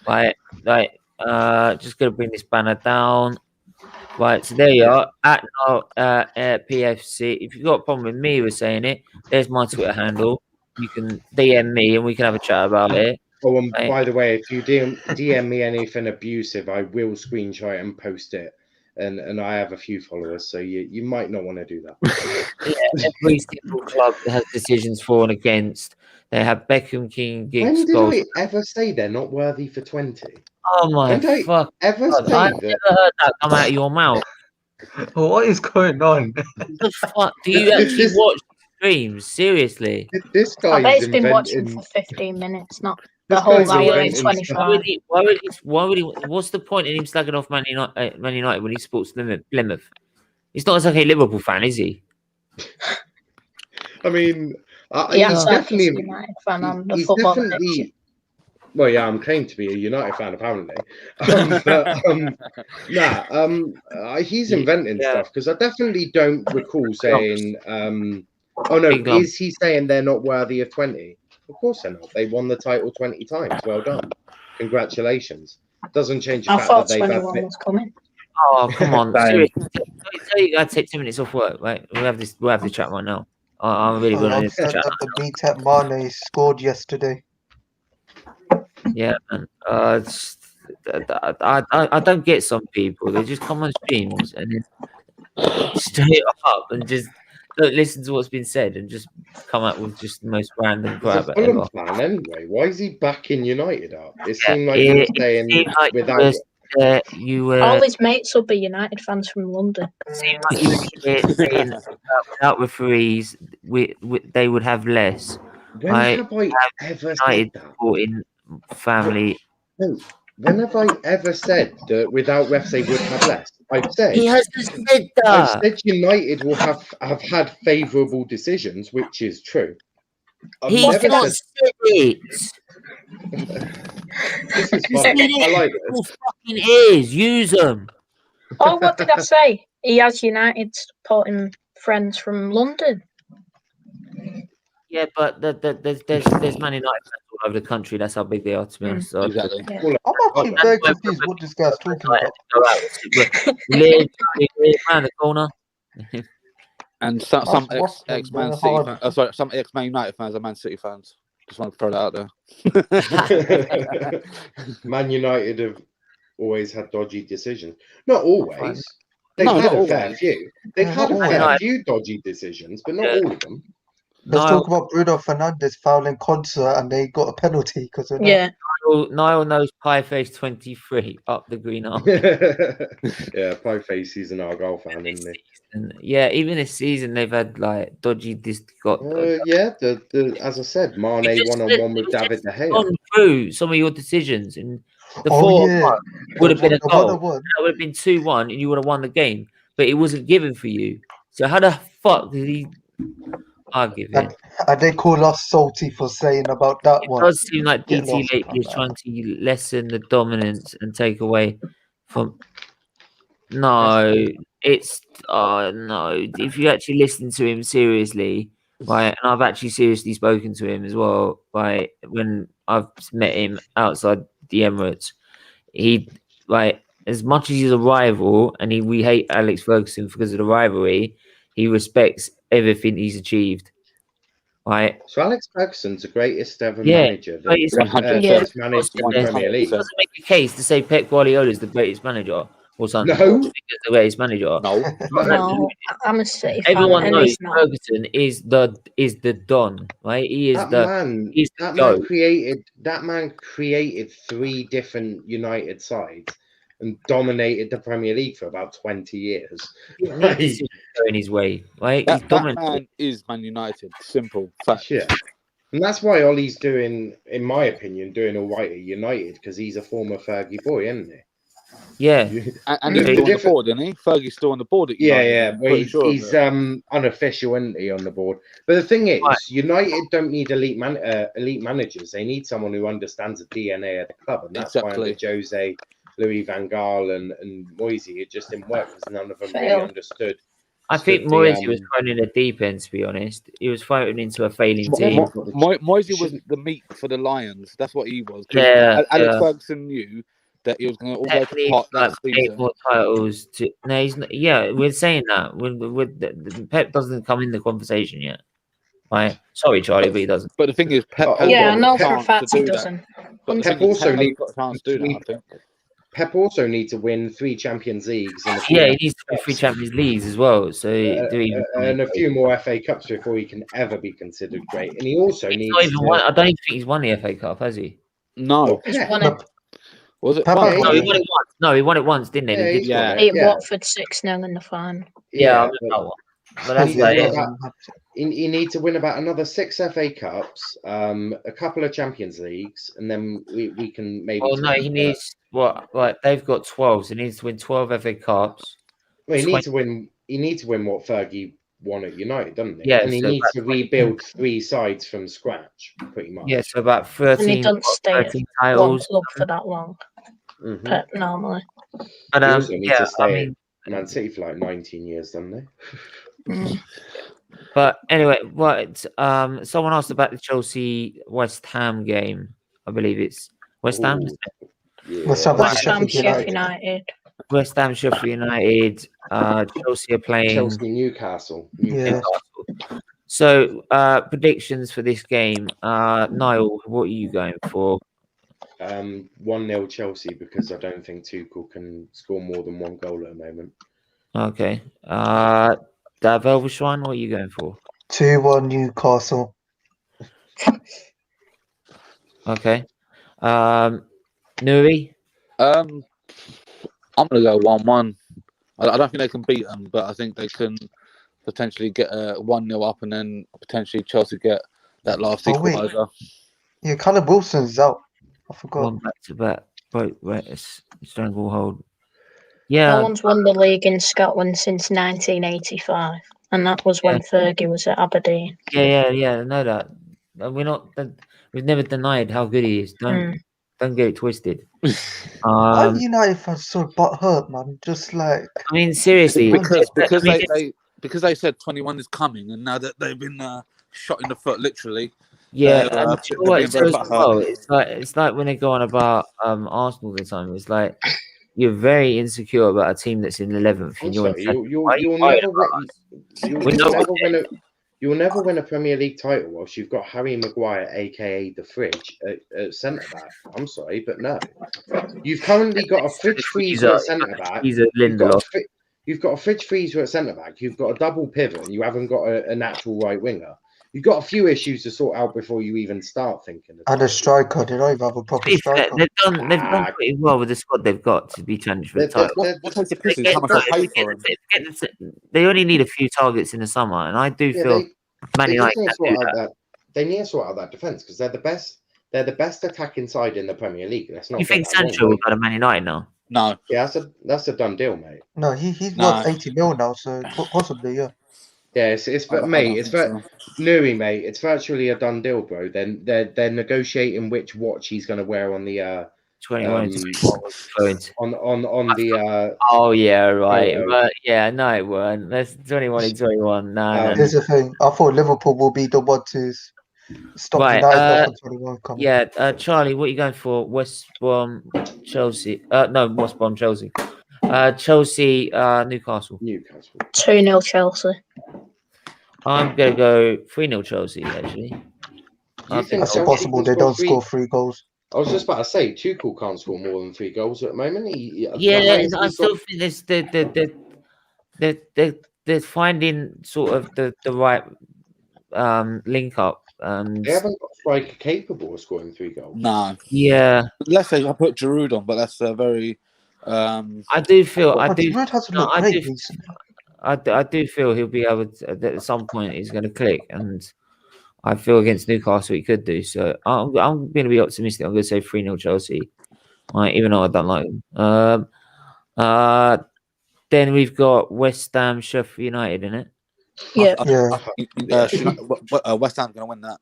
Right, just gonna bring this banner down. Right, so there you are at PFC. If you've got a problem with me with saying it, there's my Twitter handle. You can DM me and we can have a chat about it. Oh, and by the way, if you DM me anything abusive, I will screenshot it and post it. And I have a few followers, so you might not want to do that. Yeah, every single club that has decisions for and against. They have Beckham, King, Giggs, When did I ever say they're not worthy for 20? Oh my fuck! I've never heard that come out of your mouth. What is going on? What the fuck? Do you actually watch streams? Seriously? This guy I've been watching for 15 minutes, not the whole hour in 25. Why would he? What's the point in him slagging off Man United when he supports Plymouth? He's not a Liverpool fan, is he? I mean, he's definitely a United fan on the football pitch. Well, yeah, I'm claimed to be a United fan, apparently. He's inventing stuff because I definitely don't recall saying, is he saying they're not worthy of 20? Of course they're not. They won the title 20 times. Well done. Congratulations. Doesn't change the fact that they've had... was coming. Oh, come on. Seriously. I'd take 2 minutes off work, right? We'll have this chat right now. I'm really willing to chat. The BTEC Mane scored yesterday. Yeah, man. I don't get some people. They just come on streams and then straight up and just don't listen to what's been said and just come up with just the most random crap ever. Plan anyway. Why is he backing United up? It seemed like he was saying without. All his mates will be United fans from London. It seemed like you were saying without referees, they would have less. When have I ever said that? Family. No. When have I ever said that without refs they would have less? I've said he has said that. I've said United will have had favourable decisions, which is true. He's not said it. This is fun. I like this. Fucking ears, use them. Oh, what did I say? He has United supporting friends from London. Yeah, but there's Man United fans all over the country. That's how big they are, to be honest. So exactly. Yeah. I'm actually very confused what this guy's talking about. Live around the corner. And some ex-Man City fans, some ex-Man United fans are Man City fans. Just want to throw that out there. Man United have always had dodgy decisions. Not always. They've had a fair few. They've had a fair few dodgy decisions, but not all of them. Let's talk about Bruno Fernandes fouling Konsa and they got a penalty because of that. Yeah. Niall knows Pieface 23 up the green arm. Yeah, Pieface, he's an Argyle fan, isn't he? Yeah, even this season they've had like dodgy. Yeah, as I said, Mane 1-on-1 with David De Gea. Gone through some of your decisions, and the 4-1 would have been a goal. That would have been 2-1, and you would have won the game. But it wasn't given for you. So how the fuck did he argue it? And they call us salty for saying about that one. It does seem like DT lately is trying to lessen the dominance and take away from. No, it's no. If you actually listen to him seriously, right, and I've actually seriously spoken to him as well, right, when I've met him outside the Emirates, he as much as he's a rival and we hate Alex Ferguson because of the rivalry, he respects everything he's achieved. Right. So Alex Ferguson's the greatest ever manager that first managed in the Premier League. It doesn't make a case to say Pep Guardiola is the greatest manager or something. No, the greatest manager. No, I'm a City fan. Everyone knows Ferguson is the Don, right? He is that man created 3 different United sides and dominated the Premier League for about 20 years. He's going his way, right? That man is Man United. Simple fact. Yeah. And that's why Ollie's doing, in my opinion, doing all right at United, because he's a former Fergie boy, isn't he? Yeah. And he's still on the board, isn't he? Fergie's still on the board at United. Yeah. Well, he's unofficial, isn't he, on the board? But the thing is, United don't need elite managers. They need someone who understands the DNA of the club. And that's why under Jose, Louis van Gaal and Moisey, it just didn't work because none of them really understood. I think Moisey was thrown in a deep end, to be honest. He was thrown into a failing team. Moisey was the meat for the Lions. That's what he was. Alex Ferguson knew that he was going to all go to pot that season. More titles to, no, he's not, yeah, we're saying that. The Pep doesn't come in the conversation yet. Right? Sorry, Charlie, but he doesn't. But the thing is, Pep. Yeah, no, for a fact he doesn't. Pep also needs got a chance to do that, I think. Pep also needs to win 3 Champions Leagues. And he needs to win 3 Champions Leagues as well. So and a few more FA Cups before he can ever be considered great. And he also needs. I don't even think he's won the FA Cup, has he? No. He's won it. Was it? No, he won it once. No, he won it once, didn't he? Yeah. Beat Watford 6-0 in the final. Yeah, I remember that one. But that's you need to win about another 6 FA Cups, a couple of Champions Leagues, and then we can maybe. Oh no, he needs they've got 12, so he needs to win 12 FA Cups. Well, he needs to win. He needs to win what Fergie won at United, doesn't he? Yeah, and he needs to rebuild 3 sides from scratch, pretty much. Yeah, so about 13. And he doesn't stay at one club for that long. Pep normally. But he also needs to stay at Man City for like 19 years, doesn't they? But anyway, someone asked about the Chelsea West Ham game. I believe it's West Ham. West Ham, Sheffield United. West Ham, Sheffield United. Chelsea are playing Chelsea, Newcastle. Yeah. So predictions for this game. Niall, what are you going for? 1-0 Chelsea, because I don't think Tuchel can score more than 1 goal at the moment. Okay. Dav Elvershine, what are you going for? 2-1 Newcastle. Okay. Nuri? I'm going to go 1-1. I don't think they can beat them, but I think they can potentially get a 1-0 up and then potentially Chelsea get that last equaliser. Yeah, Callum Wilson's out. I forgot. 1 back-to-back. It's stranglehold. Yeah. No one's won the league in Scotland since 1985, and that was when Fergie was at Aberdeen. Yeah, I know that. We've never denied how good he is. Don't get it twisted. Why United fans so butthurt, man? Just like, I mean, seriously, because they said 21 is coming, and now that they've been shot in the foot, literally. Yeah, it's like when they go on about Arsenal all the time. It's like you're very insecure about a team that's in 11th. You'll never win You'll never win a Premier League title whilst you've got Harry Maguire, aka the Fridge, at centre back. I'm sorry, but no. You've currently got a fridge freezer at centre back. You've got a fridge freezer at centre back. You've got a double pivot, and you haven't got a natural right winger. You've got a few issues to sort out before you even start thinking. And a striker. They don't even have a proper striker. They've done pretty well with the squad they've got to be challenged for the title. They only need a few targets in the summer, and I do feel Man United they need to sort out that defence because they're the best. They're the best attacking side in the Premier League. Let's not. You think Sancho will go to Man United now? No. Yeah, that's a done deal, mate. No, he's worth 80 mil now, so possibly, yeah. Yeah, mate. It's virtually a done deal, bro. Then they're negotiating which watch he's going to wear on the 21 on the oh yeah, right. But yeah, no, it weren't. That's 21 and 21. No. Here's the thing. I thought Liverpool will be the one to stop United from 21 coming. Yeah, Charlie, what are you going for? West Brom, Chelsea. No, West Brom, Chelsea. Chelsea, Newcastle. 2-0 Chelsea. I'm gonna go 3-0 Chelsea. Actually, I think it's possible they don't score 3 goals. I was just about to say, Tuchel can't score more than 3 goals at the moment. I still think this they're finding sort of the right link up, and they haven't got a striker capable of scoring 3 goals. No. Yeah. Let's say I put Giroud on, but that's a very. I do feel. Giroud hasn't looked great recently. I do feel he'll be able to, at some point he's going to click, and I feel against Newcastle he could do. So I'm going to be optimistic. I'm going to say 3-0 Chelsea, right, even though I don't like them. Then we've got West Ham, Sheffield United in it. Yeah. West Ham's going to win that.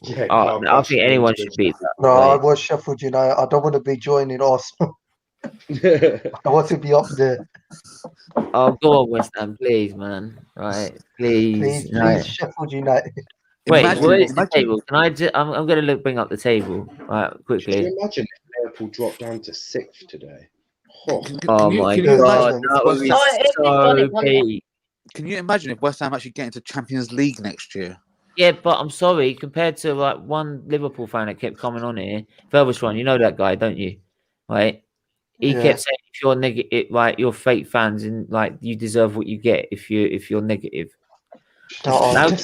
Yeah, I think anyone should beat that. No, I was Sheffield United. I don't want to be joining Arsenal. I want to be up there. Oh, go on, West Ham, please, man. Right, please, Sheffield United. Wait, where's the table? Can I? I'm going to bring up the table right quickly. Can you imagine if Liverpool dropped down to 6th today? Oh my God, that would be so big. Can you imagine if West Ham actually get into Champions League next year? Yeah, but I'm sorry, compared to like one Liverpool fan that kept coming on here, Verberswan, you know that guy, don't you? Right? He kept saying if you're negative, like you're fake fans, and like you deserve what you get if you're negative. I'm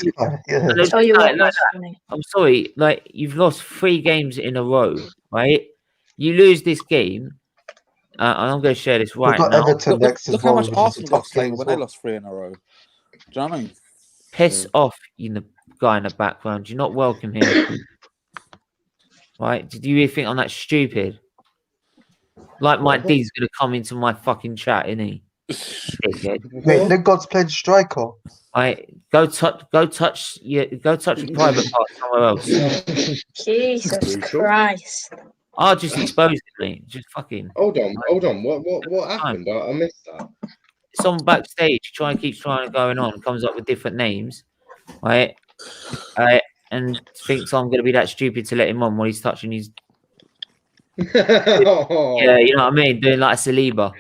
sorry, like you've lost 3 games in a row, right? You lose this game, and I'm going to share this right now. Look how much Arsenal lost when they lost 3 in a row. Do you know what I mean? Piss off, you the guy in the background. You're not welcome here. Right? Did you really think I'm that stupid? Like Mike D's gonna come into my fucking chat, isn't he? Wait, Lingard's playing striker. Go touch the private part somewhere else. Jesus Christ! I'll just expose me. Just fucking. Hold on. What happened? I missed that. Someone backstage keeps trying going on, comes up with different names, right? And thinks I'm gonna be that stupid to let him on while he's touching his. Yeah, you know what I mean? Doing like a Saliba.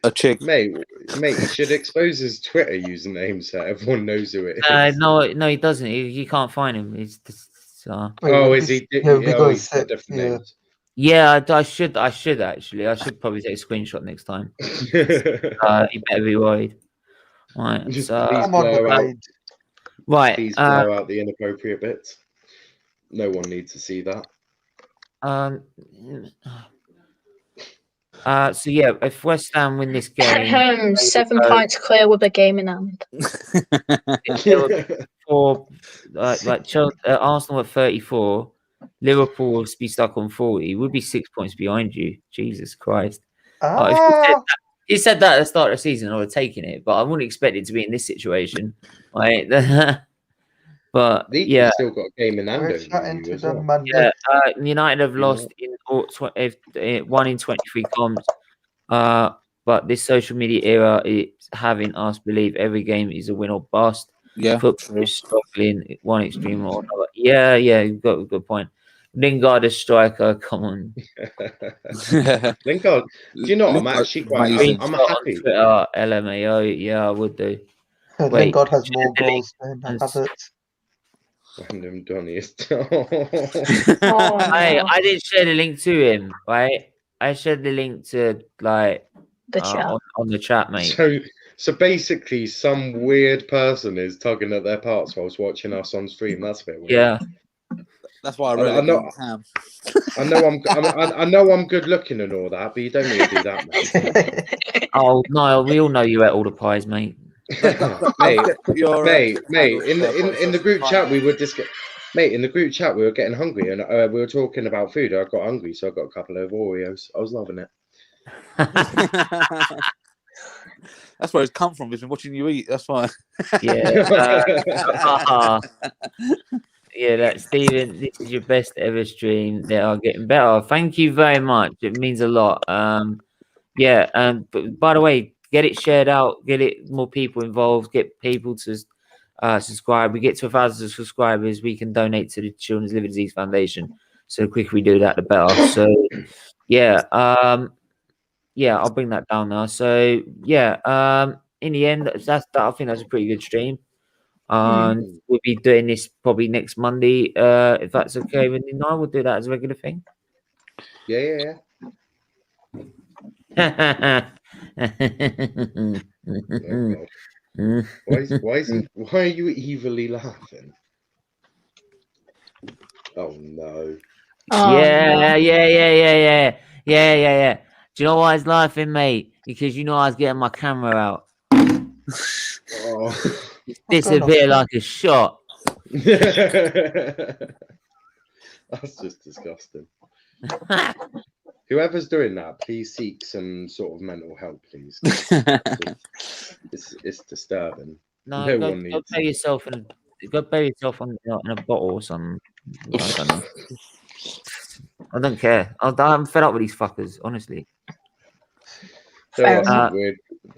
A chick. Mate, you should expose his Twitter username so everyone knows who it is. No, he doesn't. You can't find him. He's just, is he? He's got different names. Yeah, I should actually. I should probably take a screenshot next time. You better be worried. Right. Just right. Please blur out the inappropriate bits. No one needs to see that. So yeah, if West Ham win this game, 7 points clear with a game in hand. For Arsenal at 34, Liverpool will be stuck on 40. We'll be 6 points behind you. Jesus Christ! If you said that at the start of the season, I would have taken it, but I wouldn't expect it to be in this situation, right? But yeah, still got a game in hand. United have lost in 1 in 23 comps. But this social media era is having us believe every game is a win or bust. Yeah, football is struggling one extreme or another. Yeah, you've got a good point. Lingard, a striker, come on. Lingard, do you know I'm actually quite? I'm happy. Twitter, LMAO, yeah, I would do. Lingard has more goals than Havertz. Random Donny is. I didn't share the link to him, right? I shared the link to like the chat on the chat, mate. So basically, some weird person is tugging at their parts whilst watching us on stream. That's a bit weird. Yeah, that's why I know. I know I'm good looking and all that, but you don't need to do that, mate. Oh, Niall, we all know you ate all the pies, mate. mate, in the group chat we were Mate, in the group chat we were getting hungry and we were talking about food. I got hungry, so I got a couple of Oreos. I was loving it. That's where it's come from. It's been watching you eat. That's why. Yeah. Yeah, Stephen, this is your best ever stream. They are getting better. Thank you very much. It means a lot. But by the way, get it shared out, get it more people involved, get people to subscribe. We get to 1,000 subscribers, we can donate to the Children's Liver Disease Foundation. So the quicker we do that, the better. So I'll bring that down now. So in the end, I think that's a pretty good stream. We'll be doing this probably next Monday, if that's okay with you. No, we'll do that as a regular thing. Yeah. Why are you evilly laughing? Oh no. Yeah. Do you know why I was laughing, mate? Because you know I was getting my camera out. Disappear like a shot. That's just disgusting. Whoever's doing that, please seek some sort of mental help, please. It's disturbing. No go bury yourself in a bottle or something. I don't know. I don't care. I'm fed up with these fuckers, honestly. There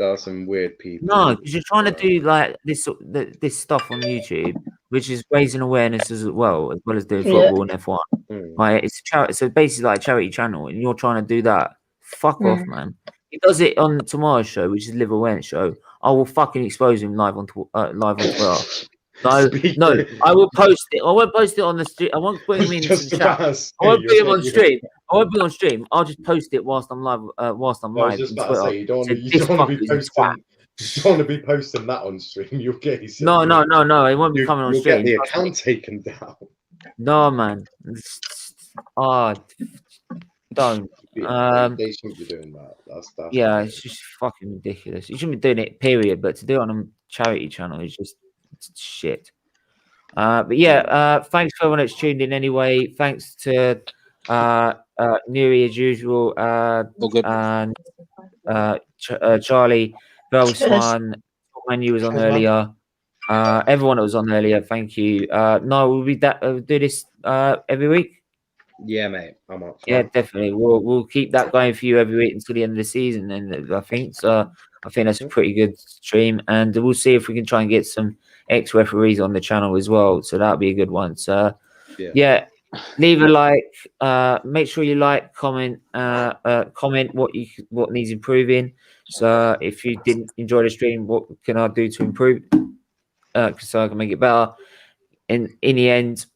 are some weird people. No, because you're trying to do like this stuff on YouTube, which is raising awareness as well as doing football and F1. Right? It's a charity, so basically like a charity channel, and you're trying to do that. Fuck off, man. He does it on tomorrow's show, which is Liver Awareness Show. I will fucking expose him live on Twitter. No, I will post it. I won't post it on the stream. I won't put him in the chat. I won't put him on stream. I won't be on stream. I'll just post it whilst I'm live. I was just about to say, you don't want to be posting that on stream. You'll get No. It won't be coming on stream. Get the account taken down. No, man. Don't. They shouldn't be doing that. That's it's just fucking ridiculous. You shouldn't be doing it, period. But to do it on a charity channel is just shit. Thanks for everyone that's tuned in anyway. Thanks to Nuri as usual, and Charlie, Belswan, Manu was on earlier. Everyone that was on earlier, thank you. No, we'll be do this every week. Yeah, mate, I'm up for that. Definitely. We'll keep that going for you every week until the end of the season. And I think that's a pretty good stream, and we'll see if we can try and get some ex-referees on the channel as well. So that'll be a good one. So leave a like. Make sure you like, comment what needs improving. So if you didn't enjoy the stream, what can I do to improve? So I can make it better. In the end,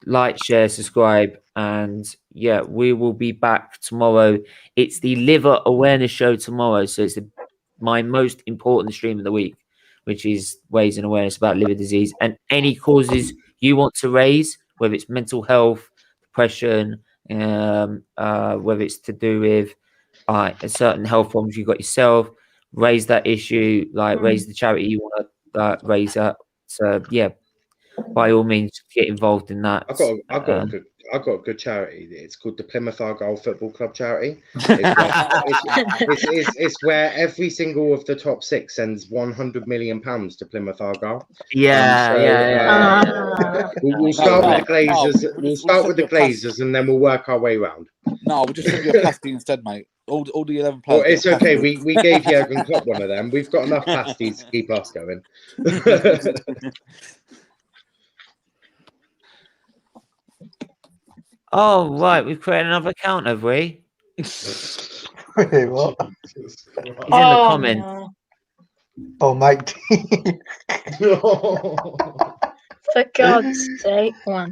like, share, subscribe, and we will be back tomorrow. It's the Liver Awareness Show tomorrow, so it's my most important stream of the week, which is raising awareness about liver disease and any causes you want to raise, whether it's mental health, depression, whether it's to do with certain health problems you've got yourself. Raise that issue, raise the charity you want to raise that. So by all means, get involved in that. I've got a good charity. It's called the Plymouth Argyle Football Club charity. It's where every single of the top 6 sends £100 million to Plymouth Argyle. We'll start with the Glazers. We'll start with the Glazers, and then we'll work our way around. No, we'll just send you a pasty instead, mate. All the 11 players. Well, it's okay. We gave Jurgen Klopp one of them. We've got enough pasties to keep us going. Oh, right. We've created another account, have we? Wait, what? He's in the comments. No. Oh, Mike. For God's sake, man.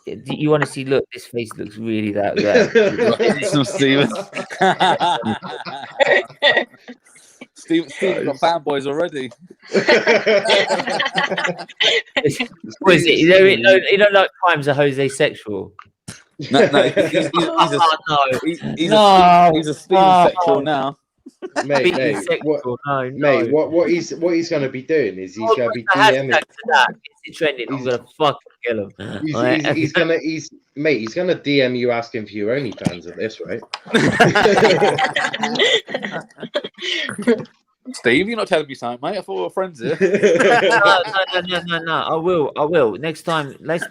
You want to see? Look, this face looks really that good. Steven. Steven's got fanboys already. What is it? You don't like crimes are Jose sexual. No, he's a Steven sexual now. Mate, what he's going to be doing is he's going to be DMing. Is it trending? I'm going to fucking kill him. He's going to DM you asking for your OnlyFans at this rate. Steve, you're not telling me something, mate. I thought we were friends here. No. I will. Next time, mate.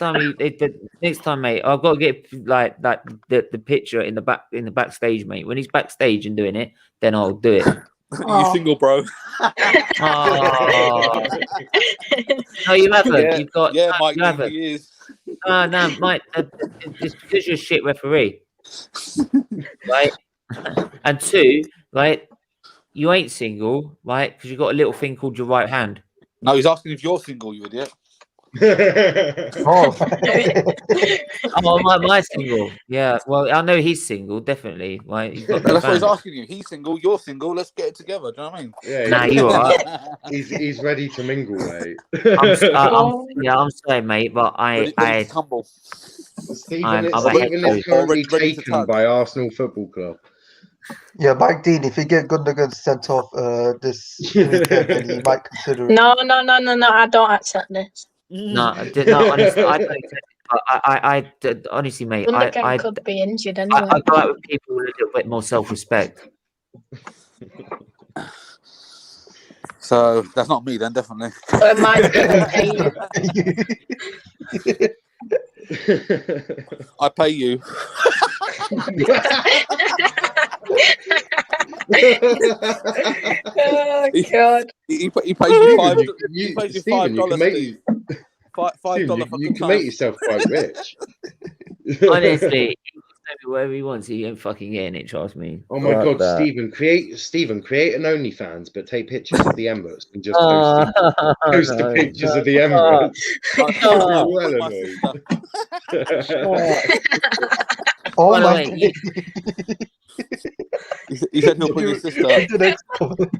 I've got to get like the picture in the backstage, mate. When he's backstage and doing it, then I'll do it. You single, bro? No, you haven't. Yeah. You've got. Yeah, Mike. You haven't. He is. No, Mike. It's because you're a shit referee, right? And two, right? You ain't single, right? Because you got a little thing called your right hand. No, he's asking if you're single, you idiot. Oh, my single. Yeah, well, I know he's single, definitely. Right? He's got that's what he's asking you. He's single, you're single. Let's get it together. Do you know what I mean? Yeah, nah, you are. He's ready to mingle, mate. I'm sorry, mate, but I humble. Stephen is currently taken by Arsenal Football Club. Yeah, Mike Dean, if you get Gundogan sent off this weekend, then you might consider it. No, I don't accept this. No, honestly, I honestly, mate, Gundogan could be injured anyway. I go out with people with a little bit more self-respect. So that's not me then, definitely. I pay you. Oh God! He pays you $5. He pays you $5. $5 for you can make yourself quite rich. Honestly, he can send me wherever he wants. He ain't fucking getting it. Trust me. Oh my God, Stephen! Create an OnlyFans, but take pictures of the Emirates and just post the pictures of the Emirates. Oh my! He said he'll bring his sister.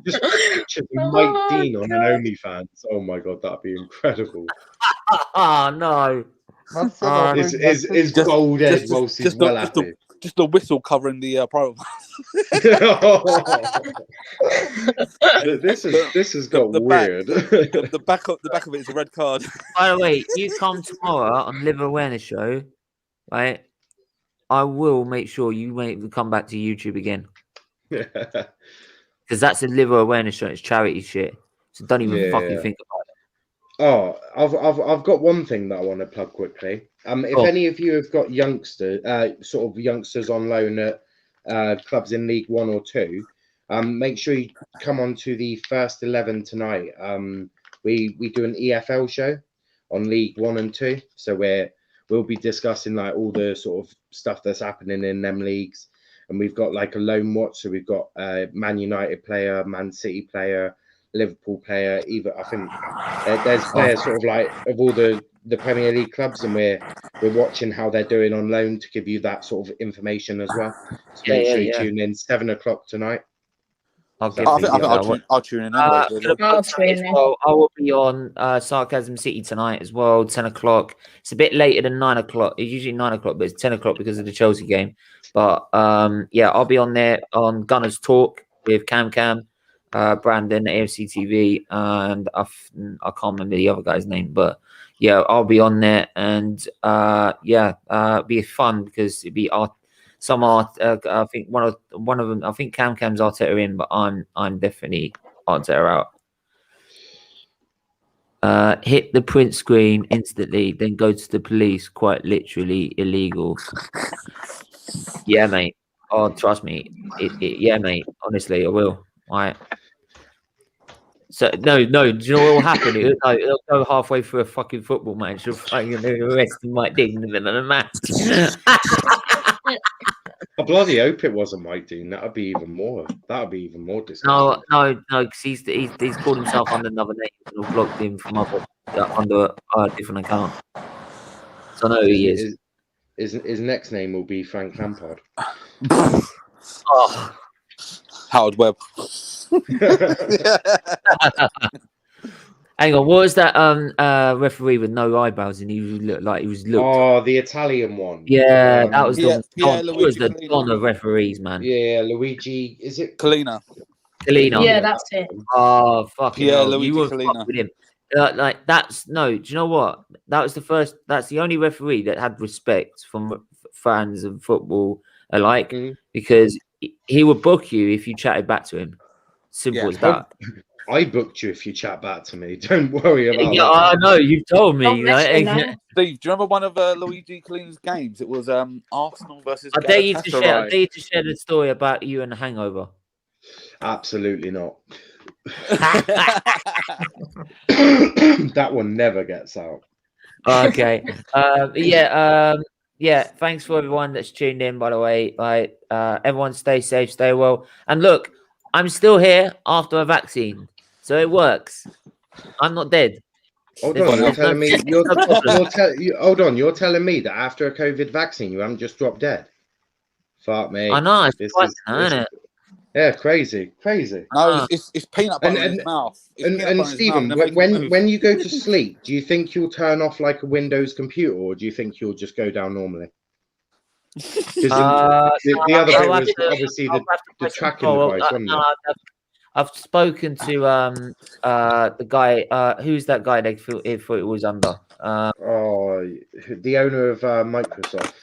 Just picture Mike Dean on an OnlyFans. Oh my God, that'd be incredible. Oh no! Is gold head whilst he's well happy. Just a whistle covering the private. This has got weird. The back of it is a red card. By the way, you come tomorrow on Liver Awareness Show, right? I will make sure you come back to YouTube again. Because that's a Liver Awareness Show. It's charity shit. So don't even fucking think about it. Oh, I've got one thing that I want to plug quickly. If any of you have got youngsters on loan at clubs in League 1 or 2, make sure you come on to the first 11 tonight. We do an EFL show on League 1 and 2, so we'll be discussing like all the sort of stuff that's happening in them leagues, and we've got like a loan watch. So we've got a Man United player, Man City player, Liverpool player. I think there's players sort of like of all the Premier League clubs, and we're watching how they're doing on loan to give you that sort of information as well. So make sure you tune in 7 o'clock tonight. I'll tune in. I will be on Sarcasm City tonight as well, 10 o'clock. It's a bit later than 9 o'clock. It's usually 9 o'clock, but it's 10 o'clock because of the Chelsea game. But I'll be on there on Gunners Talk with Cam, Brandon, AFC TV, and I can't remember the other guy's name, but yeah, I'll be on there, and it'll be fun because it'd be some art. I think one of them. I think Cam's Arteta in, but I'm definitely Arteta out. Hit the print screen instantly, then go to the police. Quite literally illegal. Yeah, mate. Oh, trust me. Yeah, mate. Honestly, I will. All right. So no. Do you know what will happen? It'll go halfway through a fucking football match. You'll fucking arrest Mike Dean in the middle of the match. bloody hope it wasn't Mike Dean. That would be even more disgusting. No, because he's called himself under another name and blocked him from under a different account. So I know who he is. His next name will be Frank Lampard. Oh. Howard Webb. Hang on, what was that referee with no eyebrows and he looked like he was looked? Oh, the Italian one. Yeah, that was the Luigi Don of referees, man. Yeah, Luigi. Is it Collina? Yeah, that's it. Oh, fucking hell. Luigi You were Collina. with him. Do you know what? That's the only referee that had respect from fans of football alike, because he would book you if you chatted back to him. Simple as that. I booked you if you chat back to me. Don't worry about that. I know, you've told me. Steve, do you remember one of Luigi Collina's games? It was Arsenal versus I dare you to share the story about you and the hangover. Absolutely not. That one never gets out. Okay. Yeah. Thanks for everyone that's tuned in, by the way. Everyone stay safe, stay well. And look, I'm still here after a vaccine, so it works. I'm not dead. Hold on, you're telling me you're telling me that after a COVID vaccine you haven't just dropped dead? Fuck me. I know, isn't it? Yeah, crazy. No, it's peanut butter in his mouth. And Stephen, when you go to sleep, do you think you'll turn off like a Windows computer, or do you think you'll just go down normally? The other bit was obviously the tracking device, wasn't it? I've spoken to the guy. Who's that guy they thought it was under? The owner of Microsoft.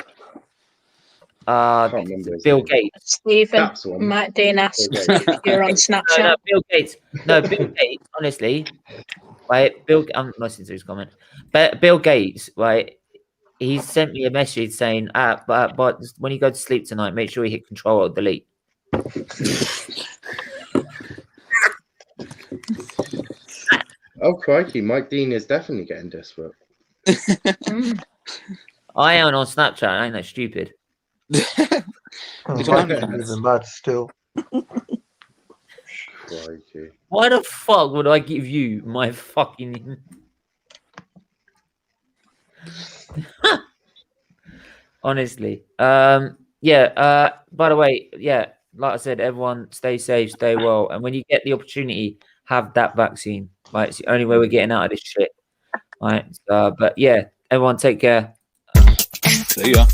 Bill Gates. Stephen, Matt Dean asked if you're on Snapchat. No, Bill Gates. No, Bill Gates. Honestly, right? I'm listening to his comment. But Bill Gates, right? He sent me a message saying, but when you go to sleep tonight, make sure you hit Control or Delete. Oh crikey, Mike Dean is definitely getting desperate. I ain't on Snapchat. I ain't that stupid. Even mad still. Crikey. Why the fuck would I give you my fucking? Honestly, By the way, like I said, everyone stay safe, stay well, and when you get the opportunity, have that vaccine. Right, it's the only way we're getting out of this shit. Right, but yeah, everyone take care. See ya.